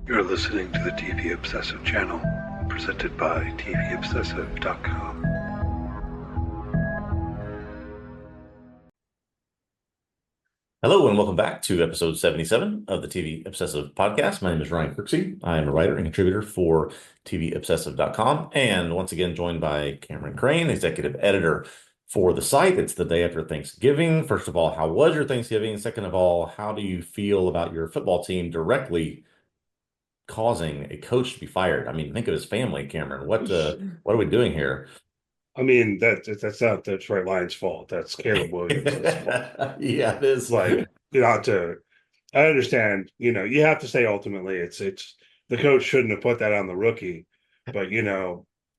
You're listening to the TV Obsessive channel, presented by TVObscast.com. Hello and welcome back to episode 77 of the TV Obsessive podcast. My name is Ryan Kirksey. I am a writer and contributor for TVObsessive.com, and once again joined by Cameron Crane, executive editor for the site. It's the day after Thanksgiving. First of all, how was your Thanksgiving? Second of all, how do you feel about your football team directly causing a coach to be fired? I mean, think of his family, Cameron. What are we doing here? I mean, that's not the Detroit Lions' fault. That's Caleb Williams' fault. Yeah, it is. Like, I understand, you have to say ultimately it's the coach shouldn't have put that on the rookie, but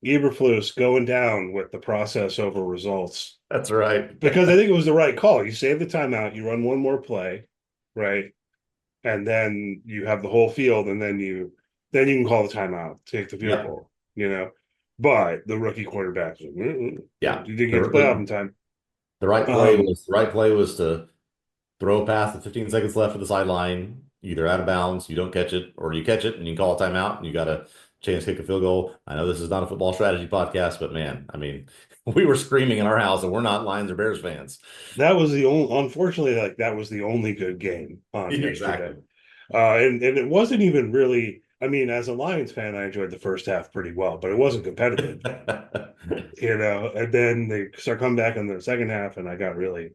Eberflus going down with the process over results. That's right. Because I think it was the right call. You save the timeout, you run one more play, right? And then you have the whole field, and then you can call the timeout, take the field goal, But the rookie quarterback, yeah, you didn't get to playoff in time. The right play was to throw a pass with 15 seconds left at the sideline, either out of bounds, you don't catch it, or you catch it and you can call a timeout and you got a chance to kick a field goal. I know this is not a football strategy podcast, but man, I mean, we were screaming in our house and we're not Lions or Bears fans. That was unfortunately, that was the only good game on yesterday. And it wasn't even really, I mean, as a Lions fan, I enjoyed the first half pretty well, but it wasn't competitive, and then they start coming back in the second half and I got a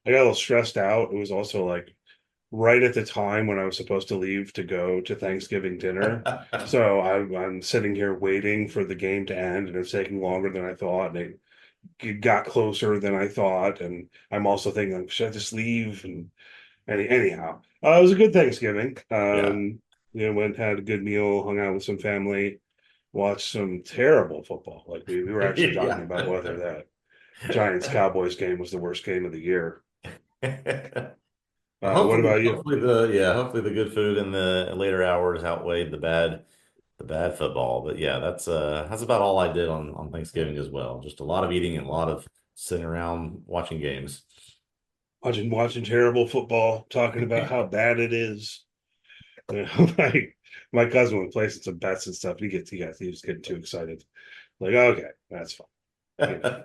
little stressed out. It was also like right at the time when I was supposed to leave to go to Thanksgiving dinner. So I'm sitting here waiting for the game to end, and it's taking longer than I thought. And it got closer than I thought. And I'm also thinking, should I just leave? And anyhow, it was a good Thanksgiving. Went, had a good meal, hung out with some family, watched some terrible football. Like we were actually talking about whether that Giants Cowboys game was the worst game of the year. What about you? Hopefully the good food in the later hours outweighed the bad football. But yeah, that's about all I did on Thanksgiving as well. Just a lot of eating and a lot of sitting around watching games. Watching terrible football, talking about how bad it is. My cousin was placing some bets and stuff. He was getting too excited. Like, okay, that's fine.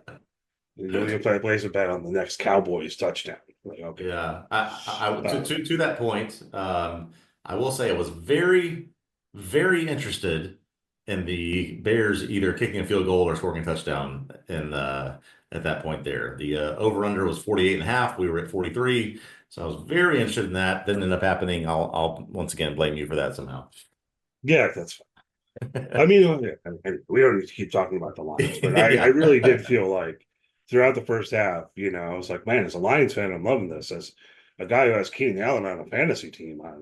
You'll place a bet on the next Cowboys touchdown. Like, okay. Yeah. To that point, I will say I was very, very interested in the Bears either kicking a field goal or scoring a touchdown at that point there. The over-under was 48.5. We were at 43. So I was very interested in that. Didn't end up happening. I'll once again blame you for that somehow. Yeah, that's fine. I mean, we don't need to keep talking about the Lions, but I really did feel like throughout the first half, I was like, man, as a Lions fan, I'm loving this. As a guy who has Keenan Allen on a fantasy team, I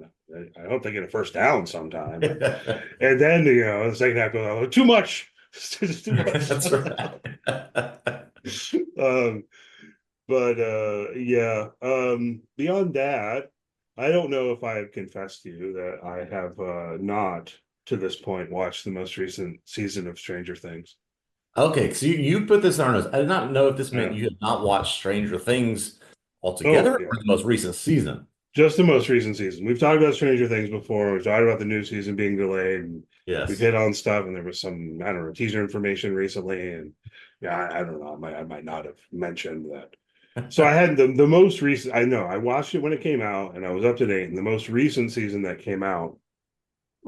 hope they get a first down sometime. And then, the second half goes, too much. It's too much. That's right. Beyond that, I don't know if I have confessed to you that I have not to this point watched the most recent season of Stranger Things. Okay, so you put this on our notes. I did not know if this meant you had not watched Stranger Things altogether or the most recent season. Just the most recent season. We've talked about Stranger Things before. We've talked about the new season being delayed. And we've hit on stuff, and there was some, I don't know, teaser information recently. And I don't know. I might not have mentioned that. So I had the most recent. I know I watched it when it came out, and I was up to date. And the most recent season that came out,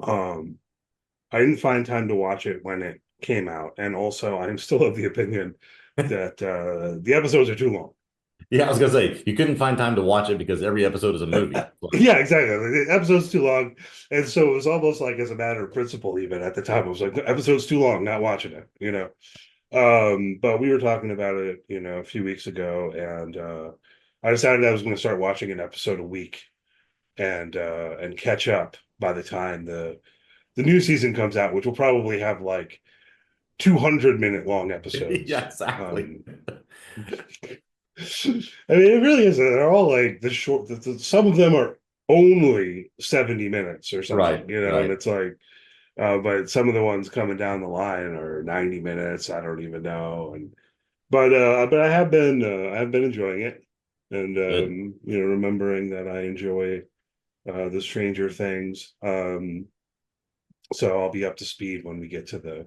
I didn't find time to watch it when it came out, and also I'm still of the opinion that the episodes are too long. Yeah, I was gonna say you couldn't find time to watch it because every episode is a movie. Yeah, exactly. The episode's too long, and so it was almost like as a matter of principle. Even at the time, I was like, the episode's too long, not watching it. But we were talking about it, a few weeks ago, and I decided I was going to start watching an episode a week, and catch up by the time the new season comes out, which will probably have like 200-minute long episodes. Yeah, exactly. I mean, it really is. They're all like the short. Some of them are only 70 minutes or something, right? And it's like, but some of the ones coming down the line are 90 minutes. I don't even know. But I have been enjoying it, and remembering that I enjoy the Stranger Things. So I'll be up to speed when we get to the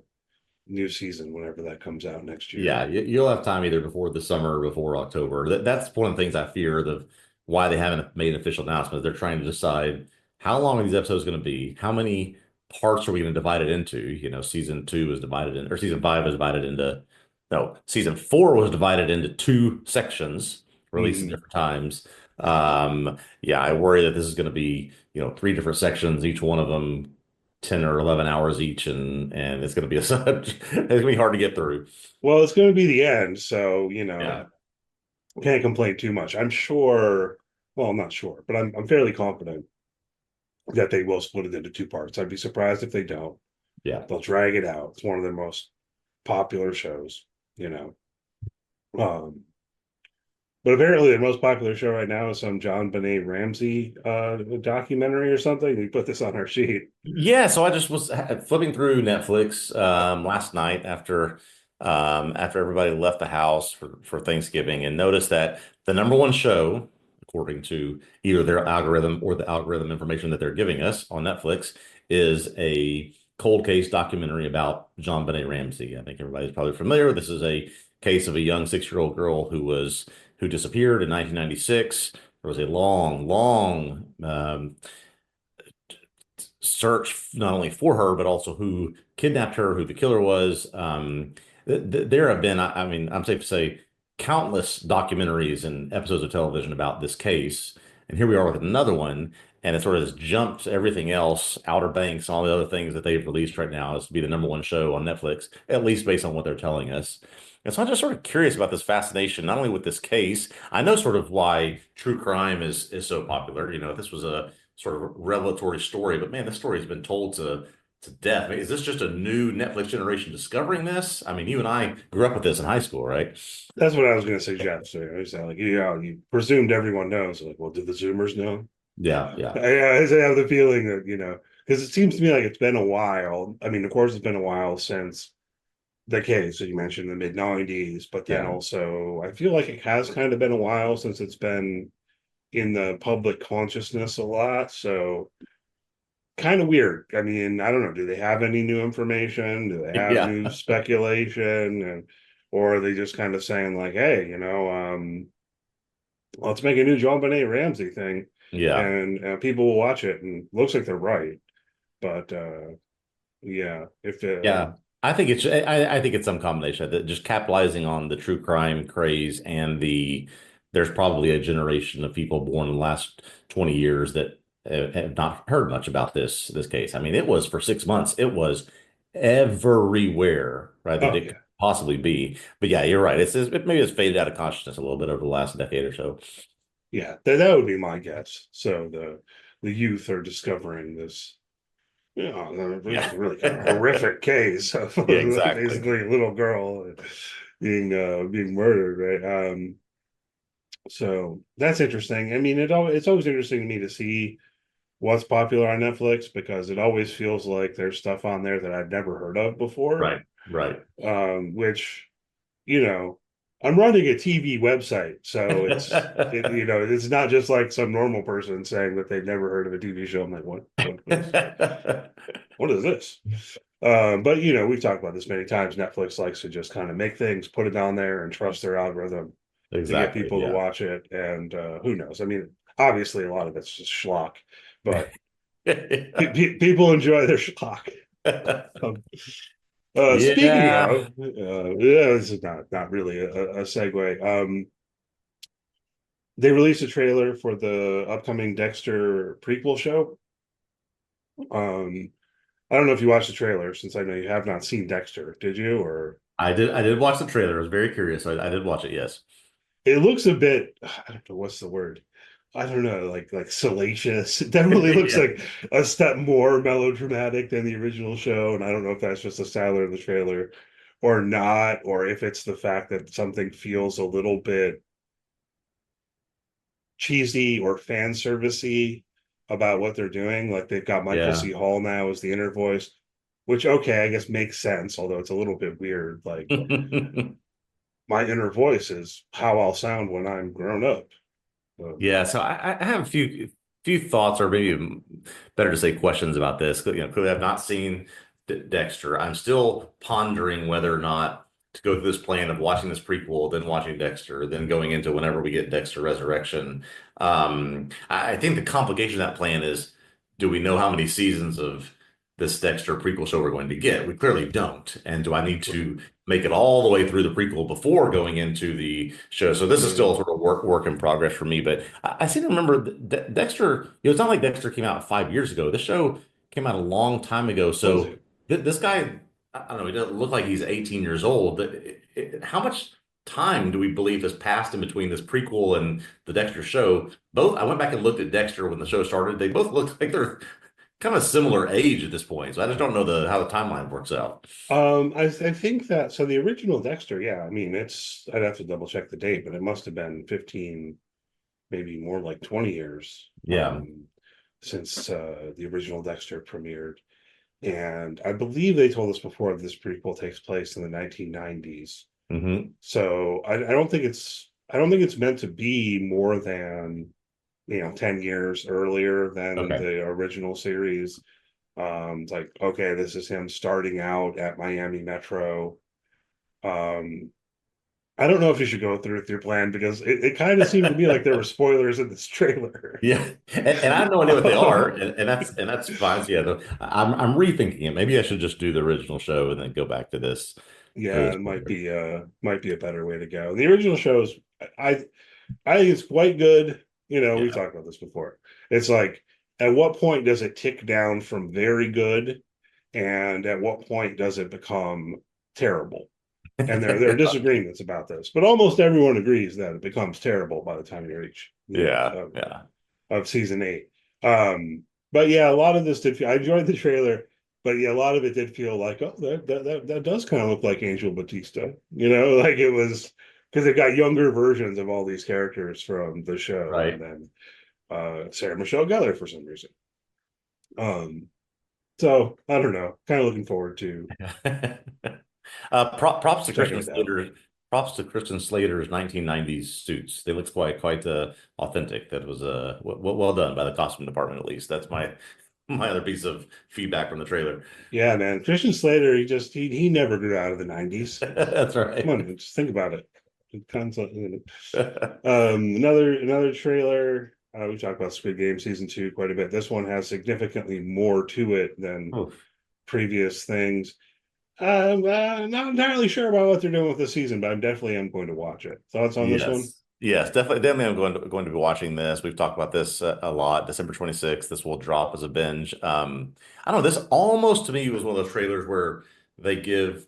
new season, whenever that comes out next year. Yeah, you'll have time either before the summer or before October. That's one of the things I fear of why they haven't made an official announcement. They're trying to decide how long are these episodes going to be? How many parts are we going to divide it into? Season 2 is divided in, or season 5 is divided into, no, season 4 was divided into 2 sections, released at different times. Yeah, I worry that this is going to be, 3 different sections, each one of them 10 or 11 hours each, and it's going to be it's going to be hard to get through. Well, it's going to be the end, so Yeah. can't complain too much. I'm sure. Well, I'm not sure, but I'm fairly confident that they will split it into 2 parts. I'd be surprised if they don't. Yeah. They'll drag it out. It's one of their most popular shows, But apparently, the most popular show right now is some John Benet Ramsey documentary or something. We put this on our sheet. Yeah, so I just was flipping through Netflix last night after everybody left the house for Thanksgiving, and noticed that the number one show, according to either their algorithm or the algorithm information that they're giving us on Netflix, is a cold case documentary about John Benet Ramsey. I think everybody's probably familiar. This is a case of a young 6-year-old girl who disappeared in 1996. There was a long search not only for her, but also who kidnapped her, who the killer was. There have been, I mean, I'm safe to say, countless documentaries and episodes of television about this case. And here we are with another one. And it sort of has jumped everything else, Outer Banks, all the other things that they've released right now as to be the number one show on Netflix, at least based on what they're telling us. And so I'm just sort of curious about this fascination, not only with this case. I know sort of why true crime is so popular. This was a sort of revelatory story, but man, this story has been told to death. I mean, is this just a new Netflix generation discovering this? I mean, you and I grew up with this in high school, right? That's what I was going to suggest. So I was like, you presumed everyone knows. Like, well, did the Zoomers know? Yeah. I have the feeling that, because it seems to me like it's been a while. I mean, of course, it's been a while since the case that you mentioned in the mid-90s, but then also I feel like it has kind of been a while since it's been in the public consciousness a lot. So kind of weird. I mean, I don't know. Do they have any new information? Do they have new speculation? Or are they just kind of saying like, hey, let's make a new John Benet Ramsey thing. Yeah. And people will watch it, and looks like they're right. But I think it's some combination that just capitalizing on the true crime craze and there's probably a generation of people born in the last 20 years that have not heard much about this case. I mean, it was for 6 months. It was everywhere, right? That it could possibly be. But yeah, you're right. Maybe it's faded out of consciousness a little bit over the last decade or so. Yeah, that would be my guess. So the youth are discovering this, really kind of horrific case of exactly. basically a little girl being murdered, right? So that's interesting. I mean, it's always interesting to me to see what's popular on Netflix, because it always feels like there's stuff on there that I've never heard of before. Right. Which, I'm running a TV website, so it's not just like some normal person saying that they've never heard of a TV show. I'm like, what is this? But we've talked about this many times. Netflix likes to just kind of make things, put it on there, and trust their algorithm to get people to watch it. And who knows? I mean, obviously, a lot of it's just schlock, but people enjoy their schlock. Speaking of, this is not really a segue. They released a trailer for the upcoming Dexter prequel show. I don't know if you watched the trailer, since I know you have not seen Dexter. Did you? Or I did watch the trailer. I was very curious. I did watch it. Yes. It looks a bit, I don't know what's the word. I don't know, like salacious. It definitely looks like a step more melodramatic than the original show. And I don't know if that's just the style of the trailer or not, or if it's the fact that something feels a little bit cheesy or fan servicey about what they're doing. Like they've got Michael C. Hall now as the inner voice, which, okay, I guess makes sense, although it's a little bit weird. Like my inner voice is how I'll sound when I'm grown up. Yeah, so I have a few few thoughts, or maybe better to say questions about this. Clearly I've not seen Dexter. I'm still pondering whether or not to go through this plan of watching this prequel, then watching Dexter, then going into whenever we get Dexter Resurrection. I think the complication of that plan is, do we know how many seasons of this Dexter prequel show we're going to get? We clearly don't. And do I need to make it all the way through the prequel before going into the show? So this is still sort of work in progress for me. But I seem to remember Dexter. It's not like Dexter came out 5 years ago. This show came out a long time ago. Was So it? this guy, I don't know, he doesn't look like he's 18 years old. But how much time do we believe has passed in between this prequel and the Dexter show? Both, I went back and looked at Dexter when the show started. They both look like they're kind of similar age at this point. So I just don't know how the timeline works out. I think that so the original Dexter, yeah, I mean I'd have to double check the date, but it must have been 15, maybe more like 20 years Yeah. since the original Dexter premiered. And I believe they told us before this prequel takes place in the 1990s. Hmm. So I don't think it's meant to be more than 10 years earlier than Okay. the original series. It's like, okay, this is him starting out at Miami Metro. Um, I don't know if you should go through with your plan because it kind of seemed to me like there were spoilers in this trailer. Yeah, and I have no idea what they are, and that's fine. So, yeah, I'm rethinking it. Maybe I should just do the original show and then go back to this for Yeah, this it might part. be a better way to go. The original shows, I I think it's quite good. We've Yeah. talked about this before. It's like, at what point does it tick down from very good, and at what point does it become terrible? And there are disagreements about this, but almost everyone agrees that it becomes terrible by the time you reach the end Yeah, of, yeah. of season 8. But yeah, a lot of this did feel, I enjoyed the trailer, but yeah, a lot of it did feel like, oh, that does kind of look like Angel Batista, like it was, because they got younger versions of all these characters from the show, and Right. then Sarah Michelle Gellar for some reason. Um, so I don't know, kind of looking forward to Props to checking Christian it out. Slater. Props to Christian Slater's 1990s suits. They look quite authentic. That was well done by the costume department, at least. That's my other piece of feedback from the trailer. Yeah, man, Christian Slater, he never grew out of the 90s. That's Come right. on, just think about it. Another trailer. We talked about Squid Game season 2 quite a bit. This one has significantly more to it than Oof. previous things. I'm not entirely sure about what they're doing with this season, but I definitely am going to watch it. Thoughts on this one? Yes. Yes, definitely. I'm going to be watching this. We've talked about this a lot. December 26th, this will drop as a binge. I don't know. This almost to me was one of those trailers where they give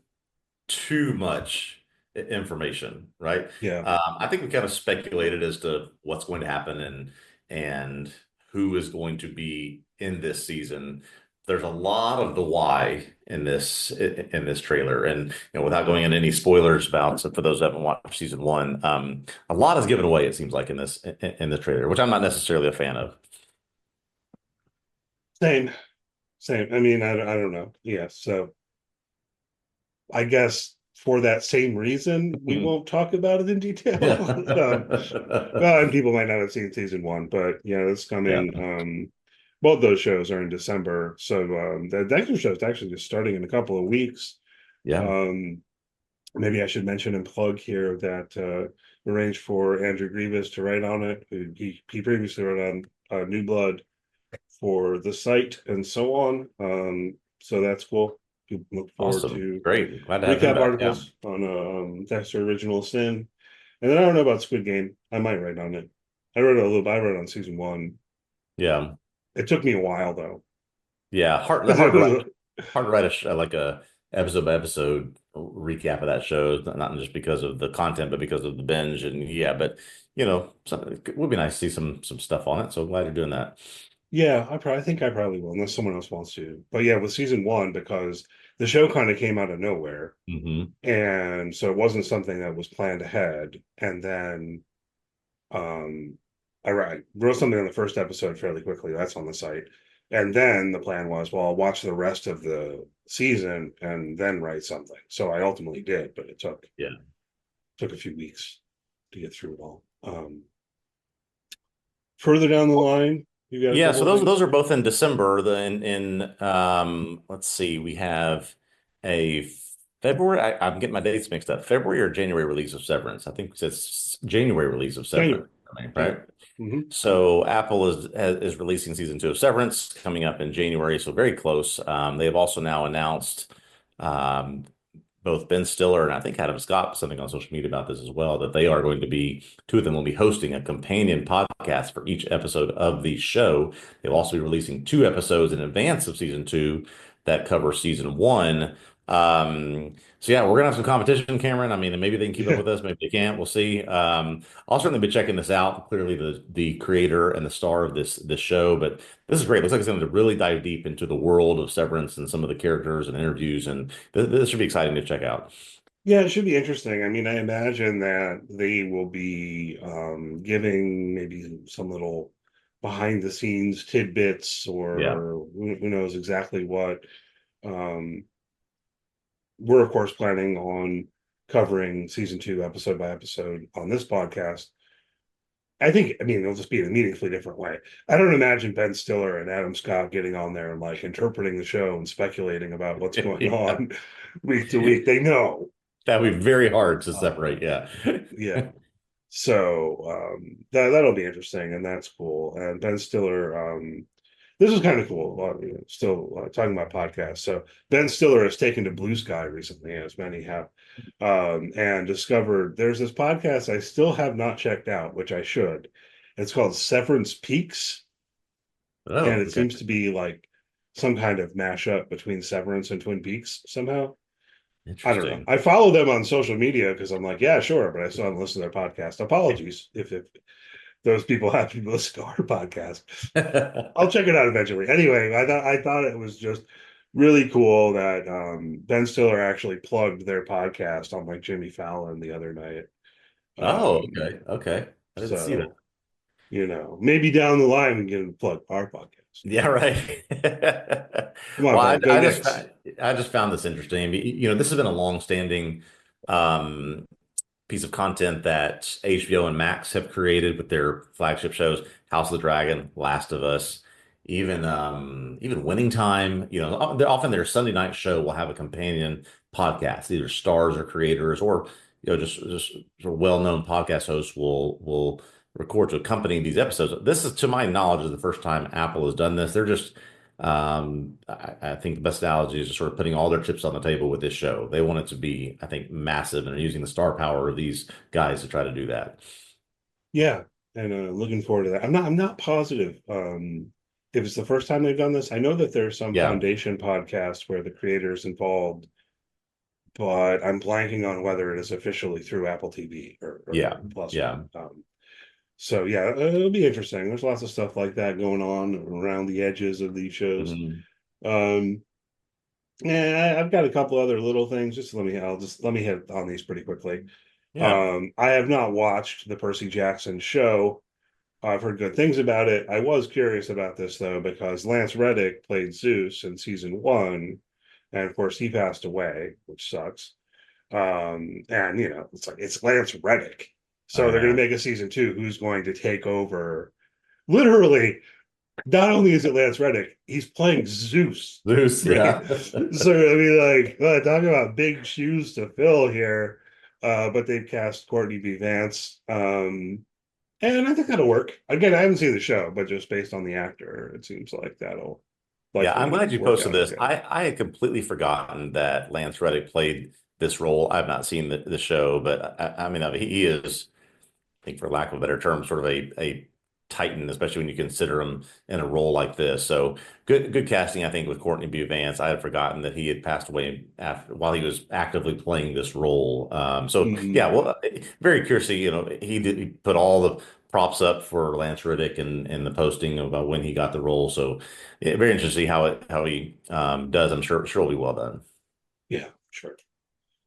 too much information, right? Yeah, I think we kind of speculated as to what's going to happen and who is going to be in this season. There's a lot of the why in this trailer, and without going into any spoilers about, so for those who haven't watched season 1, a lot is given away. It seems like in this trailer, which I'm not necessarily a fan of. same, same. I mean, I don't know. Yeah, so I guess for that same reason, we Mhm. won't talk about it in detail. Yeah. Well, and people might not have seen season 1, but yeah, it's Yeah. coming. Both those shows are in December, so the Dexter show is actually just starting in a couple of weeks. Yeah. Um, Maybe I should mention and plug here that arranged for Andrew Grievous to write on it. He previously wrote on New Blood for the site and so on. So that's cool. We look forward Awesome. to Great. Glad to have him recap back. Yeah. articles on Dexter Original Sin. And then I don't know about Squid Game. I might write on it. I wrote a little bit. I wrote on season 1. Yeah. It took me a while though. Yeah. Hard, Because it hard to was write, hard to write like a episode by episode recap of that show, not just because of the content, but because of the binge. And yeah, but it would be nice to see some stuff on it. So glad you're doing that. yeah, I think I probably will, unless someone else wants to. But yeah, with season 1, because the show kind of came out of nowhere. Hmm. And so it wasn't something that was planned ahead. And then um I wrote something on the first episode fairly quickly. That's on the site. And then the plan was, well, I'll watch the rest of the season and then write something. So I ultimately did, but it Yeah. took a few weeks to get through it all. Further down the line, You got a Yeah, couple so of those things? those are both in December. The in let's see, we have a February. I'm getting my dates mixed up. February or January release of Severance. I think it's January release of January. Severance, right? January. Hmm. So Apple is releasing season 2 of Severance coming up in January, so very close. They have also now announced um, both Ben Stiller and I think Adam Scott something on social media about this as well, that they are going to be, two of them will be hosting a companion podcast for each episode of the show. They'll also be releasing 2 episodes in advance of season 2 that cover season 1. So yeah, we're gonna have some competition, Cameron. I mean, maybe they can keep up Yeah. with us, maybe they can't. We'll see. I'll certainly be checking this out. Clearly, the creator and the star of this show, but this is great. Looks like it's going to really dive deep into the world of Severance and some of the characters and interviews, and this should be exciting to check out. Yeah, it should be interesting. I mean, I imagine that they will be giving maybe some little behind the scenes tidbits, Yeah. or who knows exactly what. Um, we're of course planning on covering season 2 episode by episode on this podcast. I mean, it'll just be in a meaningfully different way. I don't imagine Ben Stiller and Adam Scott getting on there and like interpreting the show and speculating about what's going Yeah. on week to week. They know. That would be very hard to Uh, separate. Yeah. yeah. So that'll be interesting, and that's cool. And Ben Stiller, this is kind of cool. Still talking about podcasts. So Ben Stiller has taken to Blue Sky recently, as many have, and discovered there's this podcast I still have not checked out, which I should. It's called Severance Peaks, and Oh, it okay. seems to be like some kind of mashup between Severance and Twin Peaks somehow. I don't know. Interesting. I follow them on social media because I'm like, yeah, sure, but I still haven't listened to their podcast. Apologies if those people have to listen to our podcast. I'll check it out eventually. Anyway, I thought it was just really cool that Ben Stiller actually plugged their podcast on like Jimmy Fallon the other night. Oh, Um, okay. Okay. I didn't see that. so maybe down the line we can get him to plug our podcast. Yeah, right. Come on, Well, Ben, go I Knicks. I just found this interesting. This has been a long-standing um, piece of content that HBO and Max have created with their flagship shows, House of the Dragon, Last of Us, even Winning Time. Often their Sunday night show will have a companion podcast. Either stars or creators, or just sort of well-known podcast hosts will record to accompany these episodes. This is, to my knowledge, is the first time Apple has done this. They're just I think the best analogy is just sort of putting all their chips on the table with this show. They want it to be, I think, massive, and are using the star power of these guys to try to do that. Yeah, and looking forward to that. I'm not positive if it's the first time they've done this. I know that there's some Yeah, foundation podcast where the creators involved, but I'm blanking on whether it is officially through Apple TV or yeah, Plus yeah. One. So yeah, it'll be interesting. There's lots of stuff like that going on around the edges of these shows. Mhm. Um, and I've got a couple other little things. Let me hit on these pretty quickly. Yeah. I have not watched the Percy Jackson show. I've heard good things about it. I was curious about this though, because Lance Reddick played Zeus in season 1, and of course he passed away, which sucks. And it's Lance Reddick. So I they're gonna know. make a season 2. Who's going to take over? Literally, not only is it Lance Reddick, he's playing Zeus. Zeus, Right? yeah. So I mean, like, talking about big shoes to fill here. But they've cast Courtney B. Vance. And I think that'll work. Again, I haven't seen the show, but just based on the actor, it seems like that'll Yeah, I'm likely glad you work posted out this. okay. I had completely forgotten that Lance Reddick played this role. I've not seen the show, but I mean, he is, I think, for lack of a better term, sort of a titan, especially when you consider him in a role like this. So good casting, I think, with Courtney B. Vance. I had forgotten that he had passed away while he was actively playing this role. So Mhm. yeah, well, very curious. He put all the props up for Lance Reddick and the posting about when he got the role. So yeah, very interesting how he does. I'm sure it'll be well done. Yeah, sure.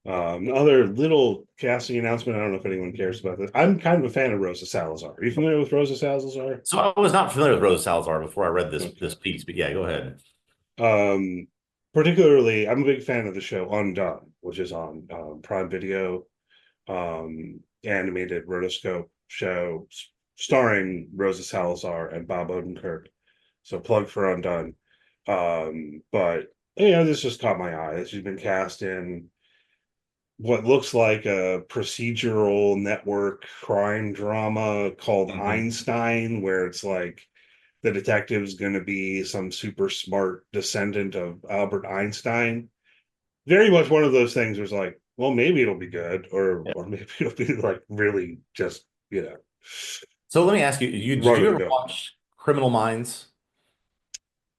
Other little casting announcement. I don't know if anyone cares about this. I'm kind of a fan of Rosa Salazar. Are you familiar with Rosa Salazar? So I was not familiar with Rosa Salazar before I read this Okay. piece, but yeah, go ahead. Um, Particularly, I'm a big fan of the show Undone, which is on Prime Video, animated rotoscope show starring Rosa Salazar and Bob Odenkirk. So plug for Undone. But this just caught my eye. She's been cast in what looks like a procedural network crime drama called Einstein, where it's like the detective's going to be some super smart descendant of Albert Einstein. Very much one of those things where it's like, well, maybe it'll be good, or maybe it'll be like really just, So let me ask you, did run you of the ever mill. watch Criminal Minds?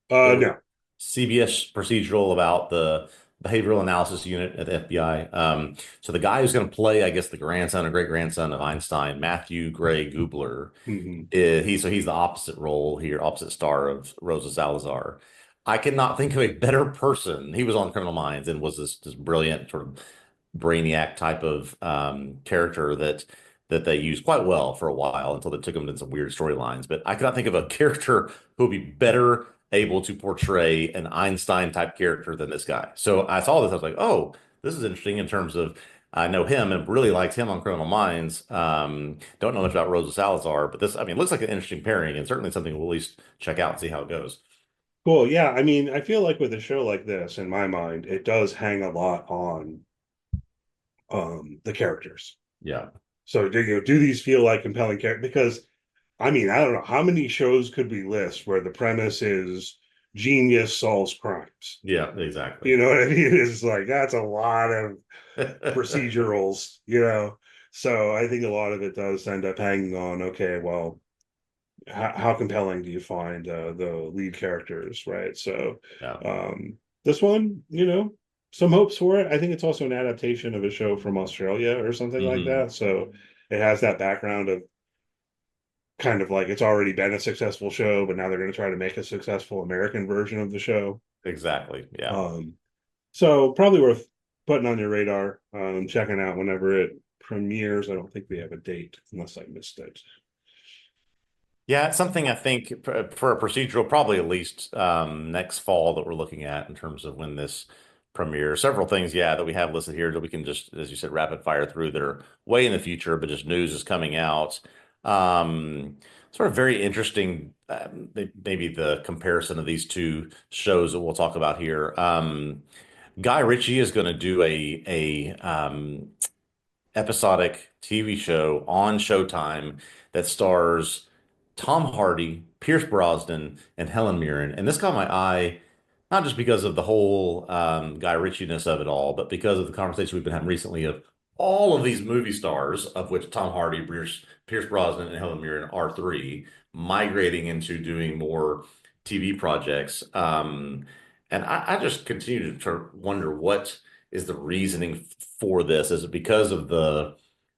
It was No. CBS procedural about the behavioral analysis unit at the FBI. So the guy who's going to play, I guess, the grandson or great grandson of Einstein, Matthew Gray Gubler, Mm-hmm. he's the opposite role here, opposite star of Rosa Salazar. I cannot think of a better person. He was on Criminal Minds and was this brilliant sort of brainiac type of character that they used quite well for a while until they took him into some weird storylines. But I cannot think of a character who would be better able to portray an Einstein type character than this guy. So I saw this, I was like, oh, this is interesting in terms of I know him and really liked him on Criminal Minds. Don't know much about Rosa Salazar, but this, I mean, it looks like an interesting pairing and certainly something we'll at least check out and see how it goes. Cool. Yeah. I mean, I feel like with a show like this, in my mind, it does hang a lot on the characters. Yeah. So do these feel like compelling characters? Because I mean, I don't know how many shows could we list where the premise is genius solves crimes. Yeah, exactly. You know what I mean? It's like that's a lot of procedurals, So I think a lot of it does end up hanging on, okay, well, how compelling do you find the lead characters, right? So Yeah. this one, some hopes for it. I think it's also an adaptation of a show from Australia or something like that. So it has that background of kind of like it's already been a successful show, but now they're going to try to make a successful American version of the show. Exactly. Yeah. So probably worth putting on your radar, checking out whenever it premieres. I don't think we have a date unless I missed it. Yeah, it's something I think for a procedural, probably at least next fall that we're looking at in terms of when this premieres. Several things, yeah, that we have listed here that we can just, as you said, rapid fire through that are way in the future, but just news is coming out. Sort of very interesting, maybe the comparison of these two shows that we'll talk about here. Guy Ritchie is going to do a episodic TV show on Showtime that stars Tom Hardy, Pierce Brosnan, and Helen Mirren. And this caught my eye, not just because of the whole Guy Ritchie-ness of it all, but because of the conversation we've been having recently of all of these movie stars, of which Tom Hardy, Pierce Brosnan, and Helen Mirren are three, migrating into doing more TV projects. And I just continue to wonder what is the reasoning for this? Is it because of the,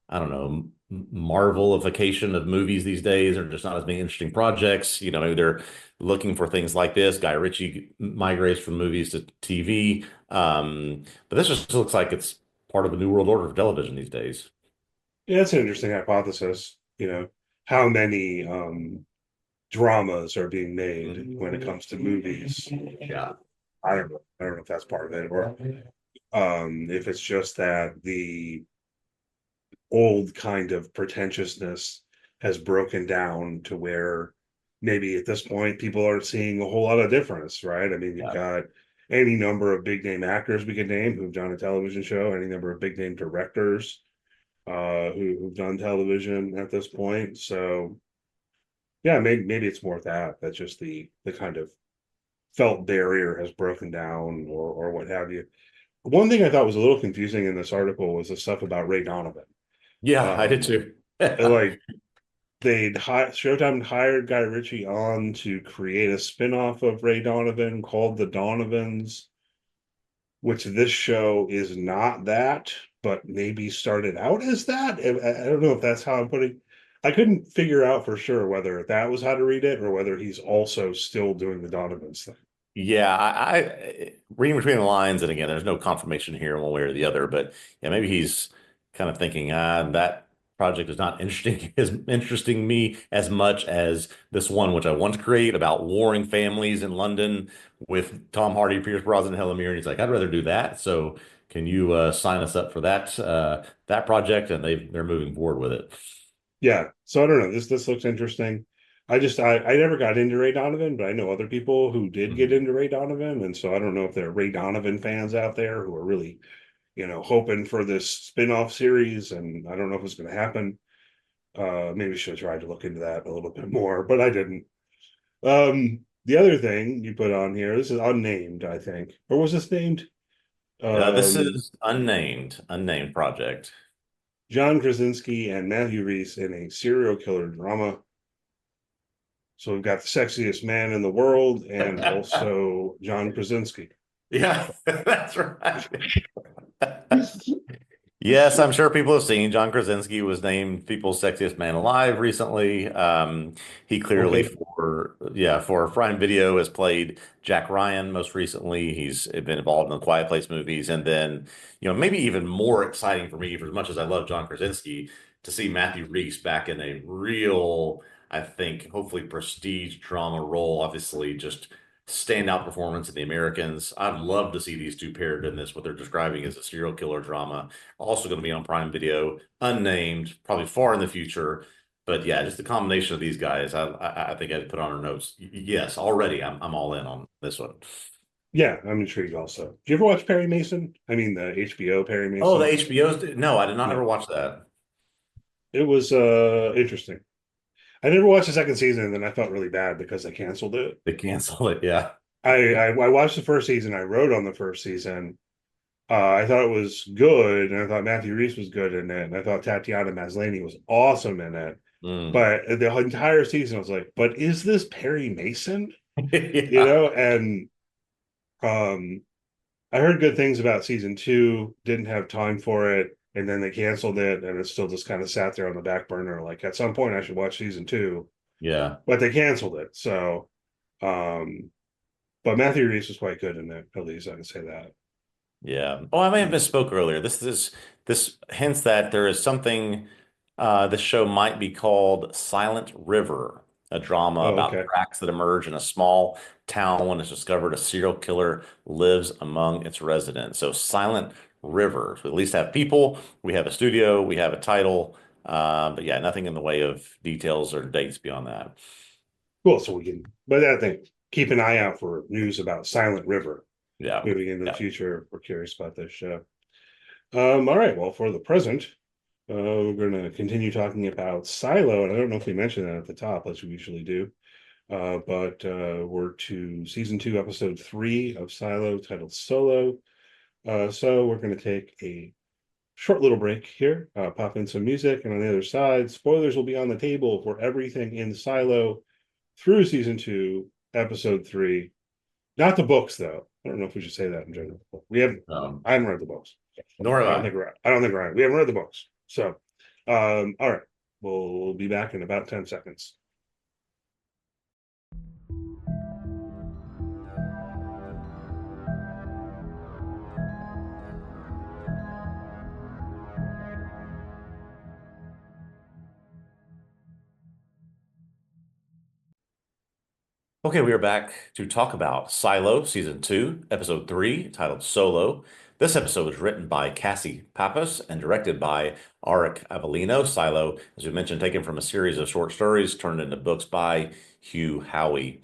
I don't know, Marvelification of movies these days, or just not as many interesting projects? Maybe they're looking for things like this. Guy Ritchie migrates from movies to TV. But this just looks like it's part of a new world order for television these days. Yeah, that's an interesting hypothesis. How many dramas are being made when it comes to movies? Yeah. I don't know. I don't know if that's part of it, or if it's just that the old kind of pretentiousness has broken down to where maybe at this point people aren't seeing a whole lot of difference, right? I mean, you've got any number of big name actors we could name who've done a television show, any number of big name directors who've done television at this point. So yeah, maybe it's more that just the kind of felt barrier has broken down or what have you. One thing I thought was a little confusing in this article was the stuff about Ray Donovan. Yeah, I did too. Like Showtime hired Guy Ritchie on to create a spinoff of Ray Donovan called The Donovans, which this show is not that, but maybe started out as that. I don't know if that's how I'm putting. I couldn't figure out for sure whether that was how to read it or whether he's also still doing the Donovans thing. Yeah, I reading between the lines, and again, there's no confirmation here one way or the other, but yeah, maybe he's kind of thinking, that project is not interesting me as much as this one, which I want to create about warring families in London with Tom Hardy, Pierce Brosnan, and Helen Mirren. He's like, I'd rather do that. So can you sign us up for that project? And they're moving forward with it. Yeah, so I don't know. This looks interesting. I never got into Ray Donovan, but I know other people who did get Mhm. into Ray Donovan, and so I don't know if there are Ray Donovan fans out there who are really, hoping for this spin-off series, and I don't know if it's going to happen. Maybe should have tried to look into that a little bit more, but I didn't. The other thing you put on here, this is unnamed, I think, or was this named? This Um, is unnamed project. John Krasinski and Matthew Rhys in a serial killer drama. So we've got the sexiest man in the world and also John Krasinski. Yeah, that's right. Yes, I'm sure people have seen John Krasinski was named People's Sexiest Man Alive recently. He clearly Okay. for Prime Video has played Jack Ryan most recently. He's been involved in the Quiet Place movies, and then maybe even more exciting for me, for as much as I love John Krasinski, to see Matthew Rhys back in a real, I think, hopefully prestige drama role. Obviously, just standout performance of the Americans. I'd love to see these two paired in this, what they're describing as a serial killer drama. Also going to be on Prime Video, unnamed, probably far in the future. But yeah, just the combination of these guys, I think I'd put on our notes. Yes, already I'm all in on this one. Yeah, I'm intrigued also. Do you ever watch Perry Mason? I mean the HBO Perry Oh, the Mason. HBO's? No, I did not Yeah. ever watch that. It was interesting. I never watched the second season, and then I felt really bad because they canceled it. They canceled it. Yeah. I watched the first season, I wrote on the first season. I thought it was good, and I thought Matthew Rhys was good in it, and I thought Tatiana Maslany was awesome in it. Mm. But the entire season, I was like, "But is this Perry Mason?" Yeah. And um, I heard good things about season two. Didn't have time for it, and then they canceled it, and it still just kind of sat there on the back burner. Like at some point, I should watch season two, Yeah. but they canceled it. So, um, but Matthew Rhys was quite good in it. At least I can say that. Yeah. Oh, I may have misspoke earlier. This hints that there is something. This show might be called Silent River, a drama Oh, about okay. cracks that emerge in a small town when it's discovered a serial killer lives among its residents. So Silent River. So we at least have people. We have a studio. We have a title. But yeah, nothing in the way of details or dates beyond that. Cool. So we can, but I think keep an eye out for news about Silent River Yeah. moving into the Yeah. future. We're curious about this show. All right. Well, for the present, we're going to continue talking about Silo, and I don't know if we mentioned that at the top, as we usually do. But we're to season two, episode 3 of Silo, titled Solo. So we're going to take a short little break here, pop in some music, and on the other side, spoilers will be on the table for everything in Silo through season 2, episode 3. Not the books, though. I don't know if we should say that in general. We have Um, I haven't read the books. Nor have I. I don't think we're we haven't read the books. So all right. We'll be back in about 10 seconds. Okay, we are back to talk about Silo, Season 2, Episode 3, titled Solo. This episode was written by Cassie Pappas and directed by Arik Avellino. Silo, as we mentioned, taken from a series of short stories turned into books by Hugh Howey.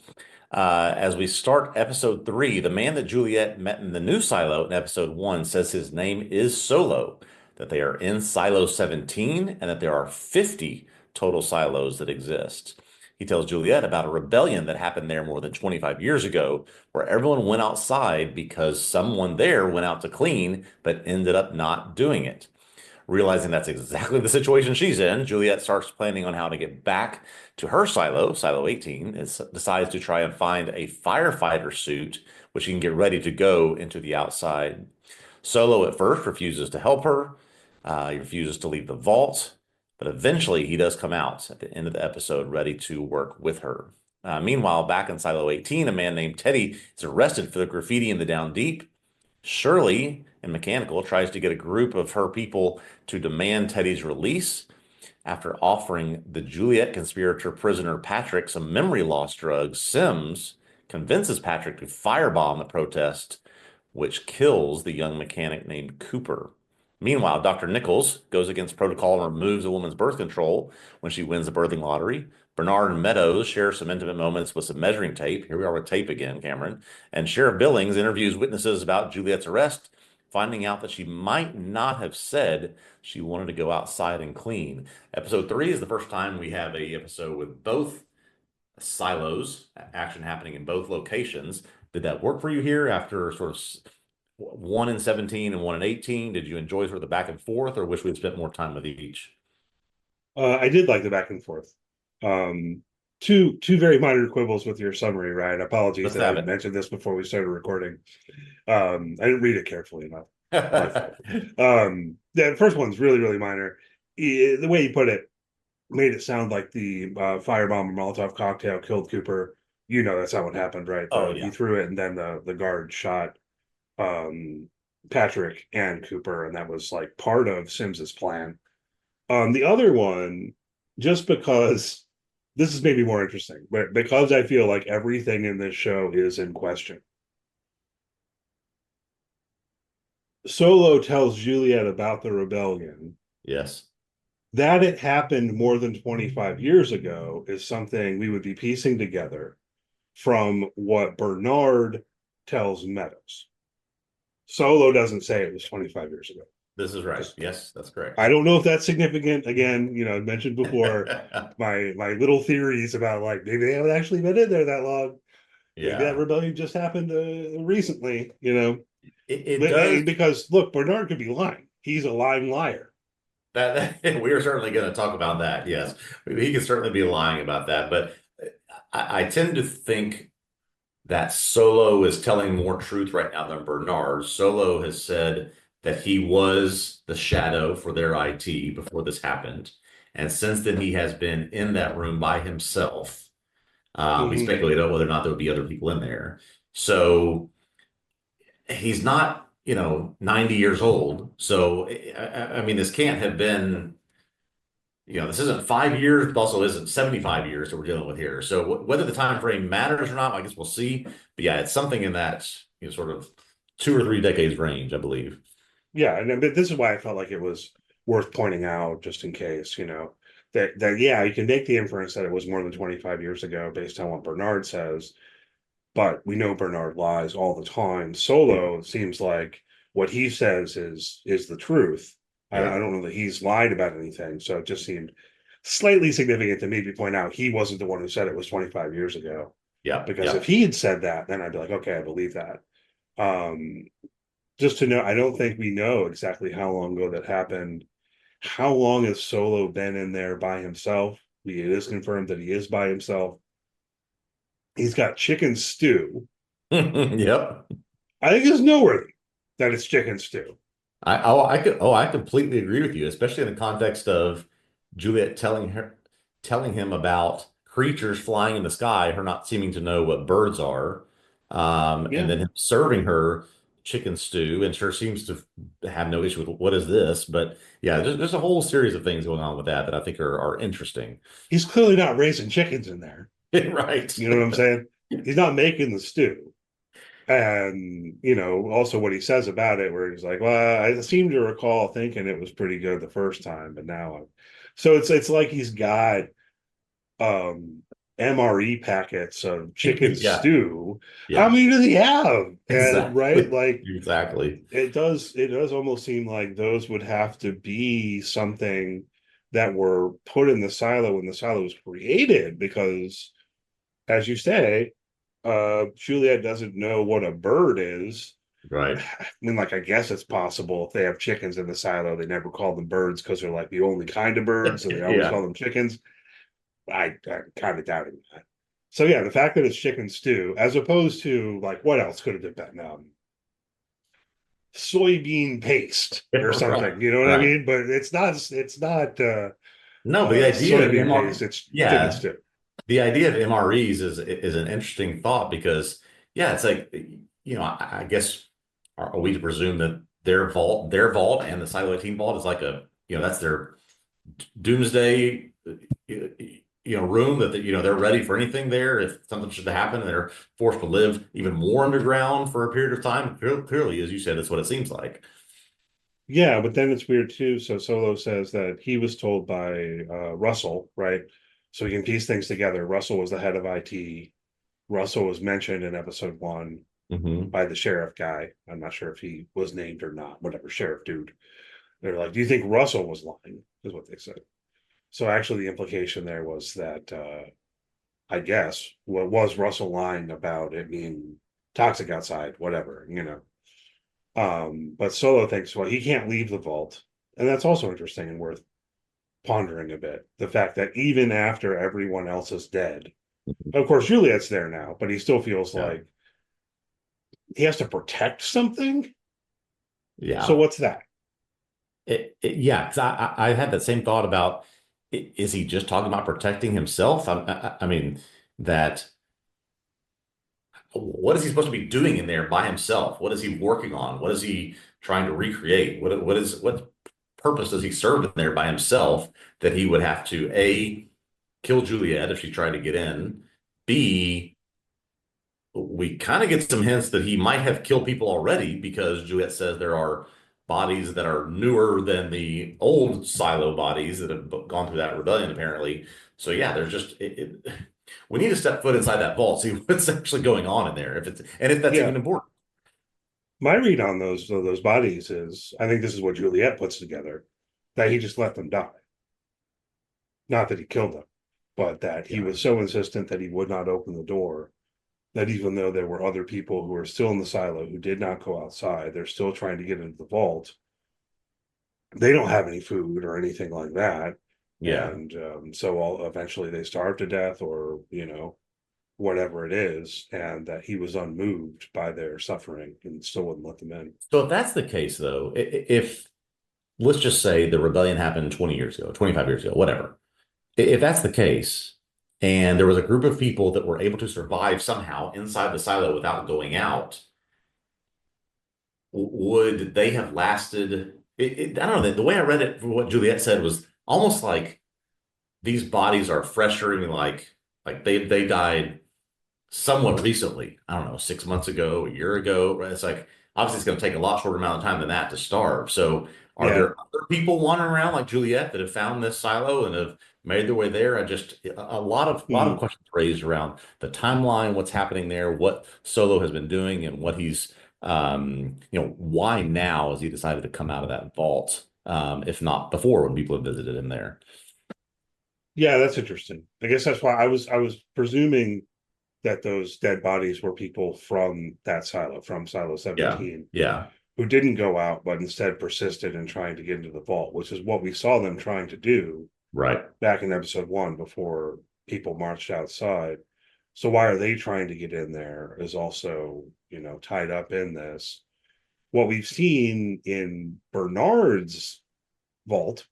As we start Episode 3, the man that Juliet met in the new Silo in Episode 1 says his name is Solo, that they are in Silo 17, and that there are 50 total silos that exist. He tells Juliet about a rebellion that happened there more than 25 years ago, where everyone went outside because someone there went out to clean, but ended up not doing it. Realizing that's exactly the situation she's in, Juliet starts planning on how to get back to her silo, Silo 18, and decides to try and find a firefighter suit, which she can get ready to go into the outside. Solo at first refuses to help her. He refuses to leave the vault, but eventually he does come out at the end of the episode ready to work with her. Meanwhile, back in Silo 18, a man named Teddy is arrested for the graffiti in the Down Deep. Shirley, in Mechanical, tries to get a group of her people to demand Teddy's release after offering the Juliet conspirator prisoner Patrick some memory loss drugs. Sims convinces Patrick to firebomb the protest, which kills the young mechanic named Cooper. Meanwhile, Dr. Nichols goes against protocol and removes a woman's birth control when she wins the birthing lottery. Bernard and Meadows share some intimate moments with some measuring tape. Here we are with tape again, Cameron. And Sheriff Billings interviews witnesses about Juliet's arrest, finding out that she might not have said she wanted to go outside and clean. Episode 3 is the first time we have a episode with both silos, action happening in both locations. Did that work for you here after sort of 1 in 17 and 1 in 18? Did you enjoy sort of the back and forth, or wish we'd spent more time with each? I did like the back and forth. Two very minor quibbles with your summary, Ryan. Apologies Let's that have I it. mentioned this before we started recording. I didn't read it carefully enough. The first one's really, really minor. The way you put it made it sound like the firebomb or Molotov cocktail killed Cooper. You know that's not what happened, right? Yeah. He threw it, and then the guard shot Patrick and Cooper, and that was like part of Sims's plan. The other one, just because this is maybe more interesting, but because I feel like everything in this show is in question. Solo tells Juliet about the rebellion. Yes. That it happened more than 25 years ago is something we would be piecing together from what Bernard tells Meadows. Solo doesn't say it was 25 years ago. This is right. Yes, that's correct. I don't know if that's significant. Again, I mentioned before my little theories about like maybe they haven't actually been in there that long. Yeah. Maybe that rebellion just happened recently, It does. Because look, Bernard could be lying. He's a lying liar. That we are certainly going to talk about that. Yes, he could certainly be lying about that, but I tend to think that Solo is telling more truth right now than Bernard. Solo has said that he was the shadow for their IT before this happened, and since then he has been in that room by himself. We speculated on whether or not there would be other people in there. So he's not 90 years old. So, I mean, this can't have been, this isn't 5 years, but also isn't 75 years that we're dealing with here. So whether the time frame matters or not, I guess we'll see. But yeah, it's something in that, sort of 2 or 3 decades range, I believe. Yeah. And this is why I felt like it was worth pointing out just in case, that yeah, you can make the inference that it was more than 25 years ago based on what Bernard says. But we know Bernard lies all the time. Solo seems like what he says is the truth. Yeah. I don't know that he's lied about anything. So it just seemed slightly significant to maybe point out he wasn't the one who said it was 25 years ago. Yeah. Because if he had said that, then I'd be like, okay, I believe that. Just to know, I don't think we know exactly how long ago that happened. How long has Solo been in there by himself? It is confirmed that he is by himself. He's got chicken stew. Yep. I think it's noteworthy that it's chicken stew. I completely agree with you, especially in the context of Juliet telling him about creatures flying in the sky, her not seeming to know what birds are, and then him serving her chicken stew, and sure seems to have no issue with what is this, but yeah, there's a whole series of things going on with that I think are interesting. He's clearly not raising chickens in there. Right. You know what I'm saying? He's not making the stew. And, also what he says about it, where he's like, well, I seem to recall thinking it was pretty good the first time, but now so it's like he's got MRE packets of chicken stew. Yeah. How many does he have? Exactly. And right, like exactly. It does almost seem like those would have to be something that were put in the silo when the silo was created, because as you say, Juliet doesn't know what a bird is. Right. I mean, I guess it's possible if they have chickens in the silo, they never call them birds because they're like the only kind of birds, so they always call them chickens. I'm kind of doubting that. So yeah, the fact that it's chicken stew, as opposed to what else could it have been? Soybean paste or something, right. You know what I mean? But it's not. No, but the idea of paste, it's chicken stew. The idea of MREs is an interesting thought because, it's like, I guess, are we to presume that their vault and the Silo 18 vault is like that's their doomsday, room that, they're ready for anything there. If something should happen and they're forced to live even more underground for a period of time, clearly, as you said, that's what it seems like. Yeah, but then it's weird too. So Solo says that he was told by Russell, right? So we can piece things together. Russell was the head of IT. Russell was mentioned in episode 1 by the sheriff guy. I'm not sure if he was named or not, whatever, sheriff dude. They're like, do you think Russell was lying? Is what they said. So actually the implication there was that I guess what was Russell lying about it being toxic outside, whatever, But Solo thinks, well, he can't leave the vault. And that's also interesting and worth pondering a bit. The fact that even after everyone else is dead, of course, Juliet's there now, but he still feels like he has to protect something. Yeah. So what's that? Yeah, because I had that same thought about, is he just talking about protecting himself? I mean, that what is he supposed to be doing in there by himself? What is he working on? What is he trying to recreate? What purpose does he serve in there by himself that he would have to A, kill Juliet if she tried to get in, B, we kind of get some hints that he might have killed people already because Juliet says there are bodies that are newer than the old Silo bodies that have gone through that rebellion, apparently. So yeah, there's just we need to step foot inside that vault, see what's actually going on in there, if that's even important. My read on those bodies is, I think this is what Juliet puts together, that he just let them die. Not that he killed them, but that he was so insistent that he would not open the door, that even though there were other people who were still in the silo who did not go outside, they're still trying to get into the vault. They don't have any food or anything like that. Yeah. And so eventually they starve to death or, whatever it is, and that he was unmoved by their suffering and still wouldn't let them in. So if that's the case, though, if let's just say the rebellion happened 20 years ago, 25 years ago, whatever. If that's the case, and there was a group of people that were able to survive somehow inside the silo without going out, would they have lasted? I don't know. The way I read it, what Juliet said was almost like these bodies are fresher, I mean, like they died somewhat recently. I don't know, 6 months ago, a year ago. Right? It's like obviously it's going to take a lot shorter amount of time than that to starve. So are there other people wandering around like Juliet that have found this silo and have made their way there? A lot of questions raised around the timeline, what's happening there, what Solo has been doing, and what he's why now has he decided to come out of that vault, if not before when people have visited him there. Yeah, that's interesting. I guess that's why I was presuming that those dead bodies were people from that silo, from Silo 17. Yeah. Who didn't go out, but instead persisted in trying to get into the vault, which is what we saw them trying to do back in episode 1 before people marched outside. So why are they trying to get in there is also, tied up in this. What we've seen in Bernard's vault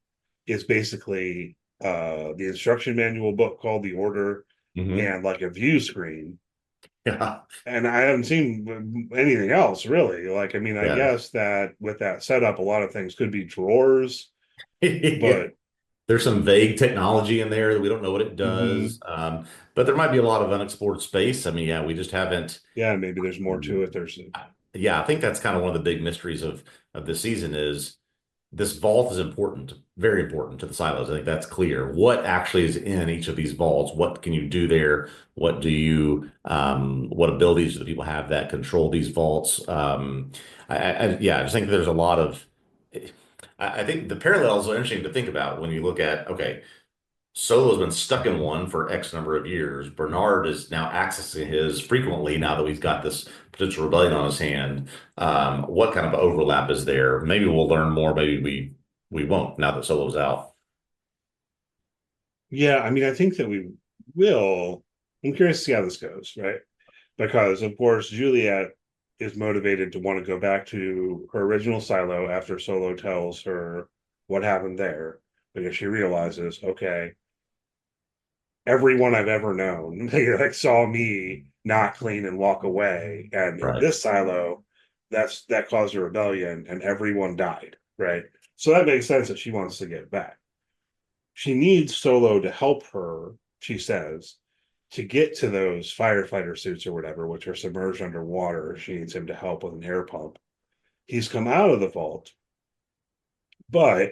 is basically the instruction manual book called The Order and like a view screen. Yeah. And I haven't seen anything else really. I guess that with that setup, a lot of things could be drawers, but there's some vague technology in there that we don't know what it does. But there might be a lot of unexplored space. I mean, we just haven't. Yeah, maybe there's more to it. I think that's kind of one of the big mysteries of this season is this vault is important, very important to the silos. I think that's clear. What actually is in each of these vaults? What can you do there? What abilities do the people have that control these vaults? I just think there's a lot of, I think the parallels are interesting to think about when you look at, okay, Solo's been stuck in one for X number of years. Bernard is now accessing his frequently now that he's got this potential rebellion on his hand. What kind of overlap is there? Maybe we'll learn more. Maybe we won't now that Solo's out. Yeah, I think that we will. I'm curious to see how this goes, right? Because of course Juliet is motivated to want to go back to her original silo after Solo tells her what happened there, because she realizes, okay, everyone I've ever known, they saw me not clean and walk away, and in this silo, that caused a rebellion, and everyone died, right? So that makes sense that she wants to get back. She needs Solo to help her, she says, to get to those firefighter suits or whatever, which are submerged underwater. She needs him to help with an air pump. He's come out of the vault, but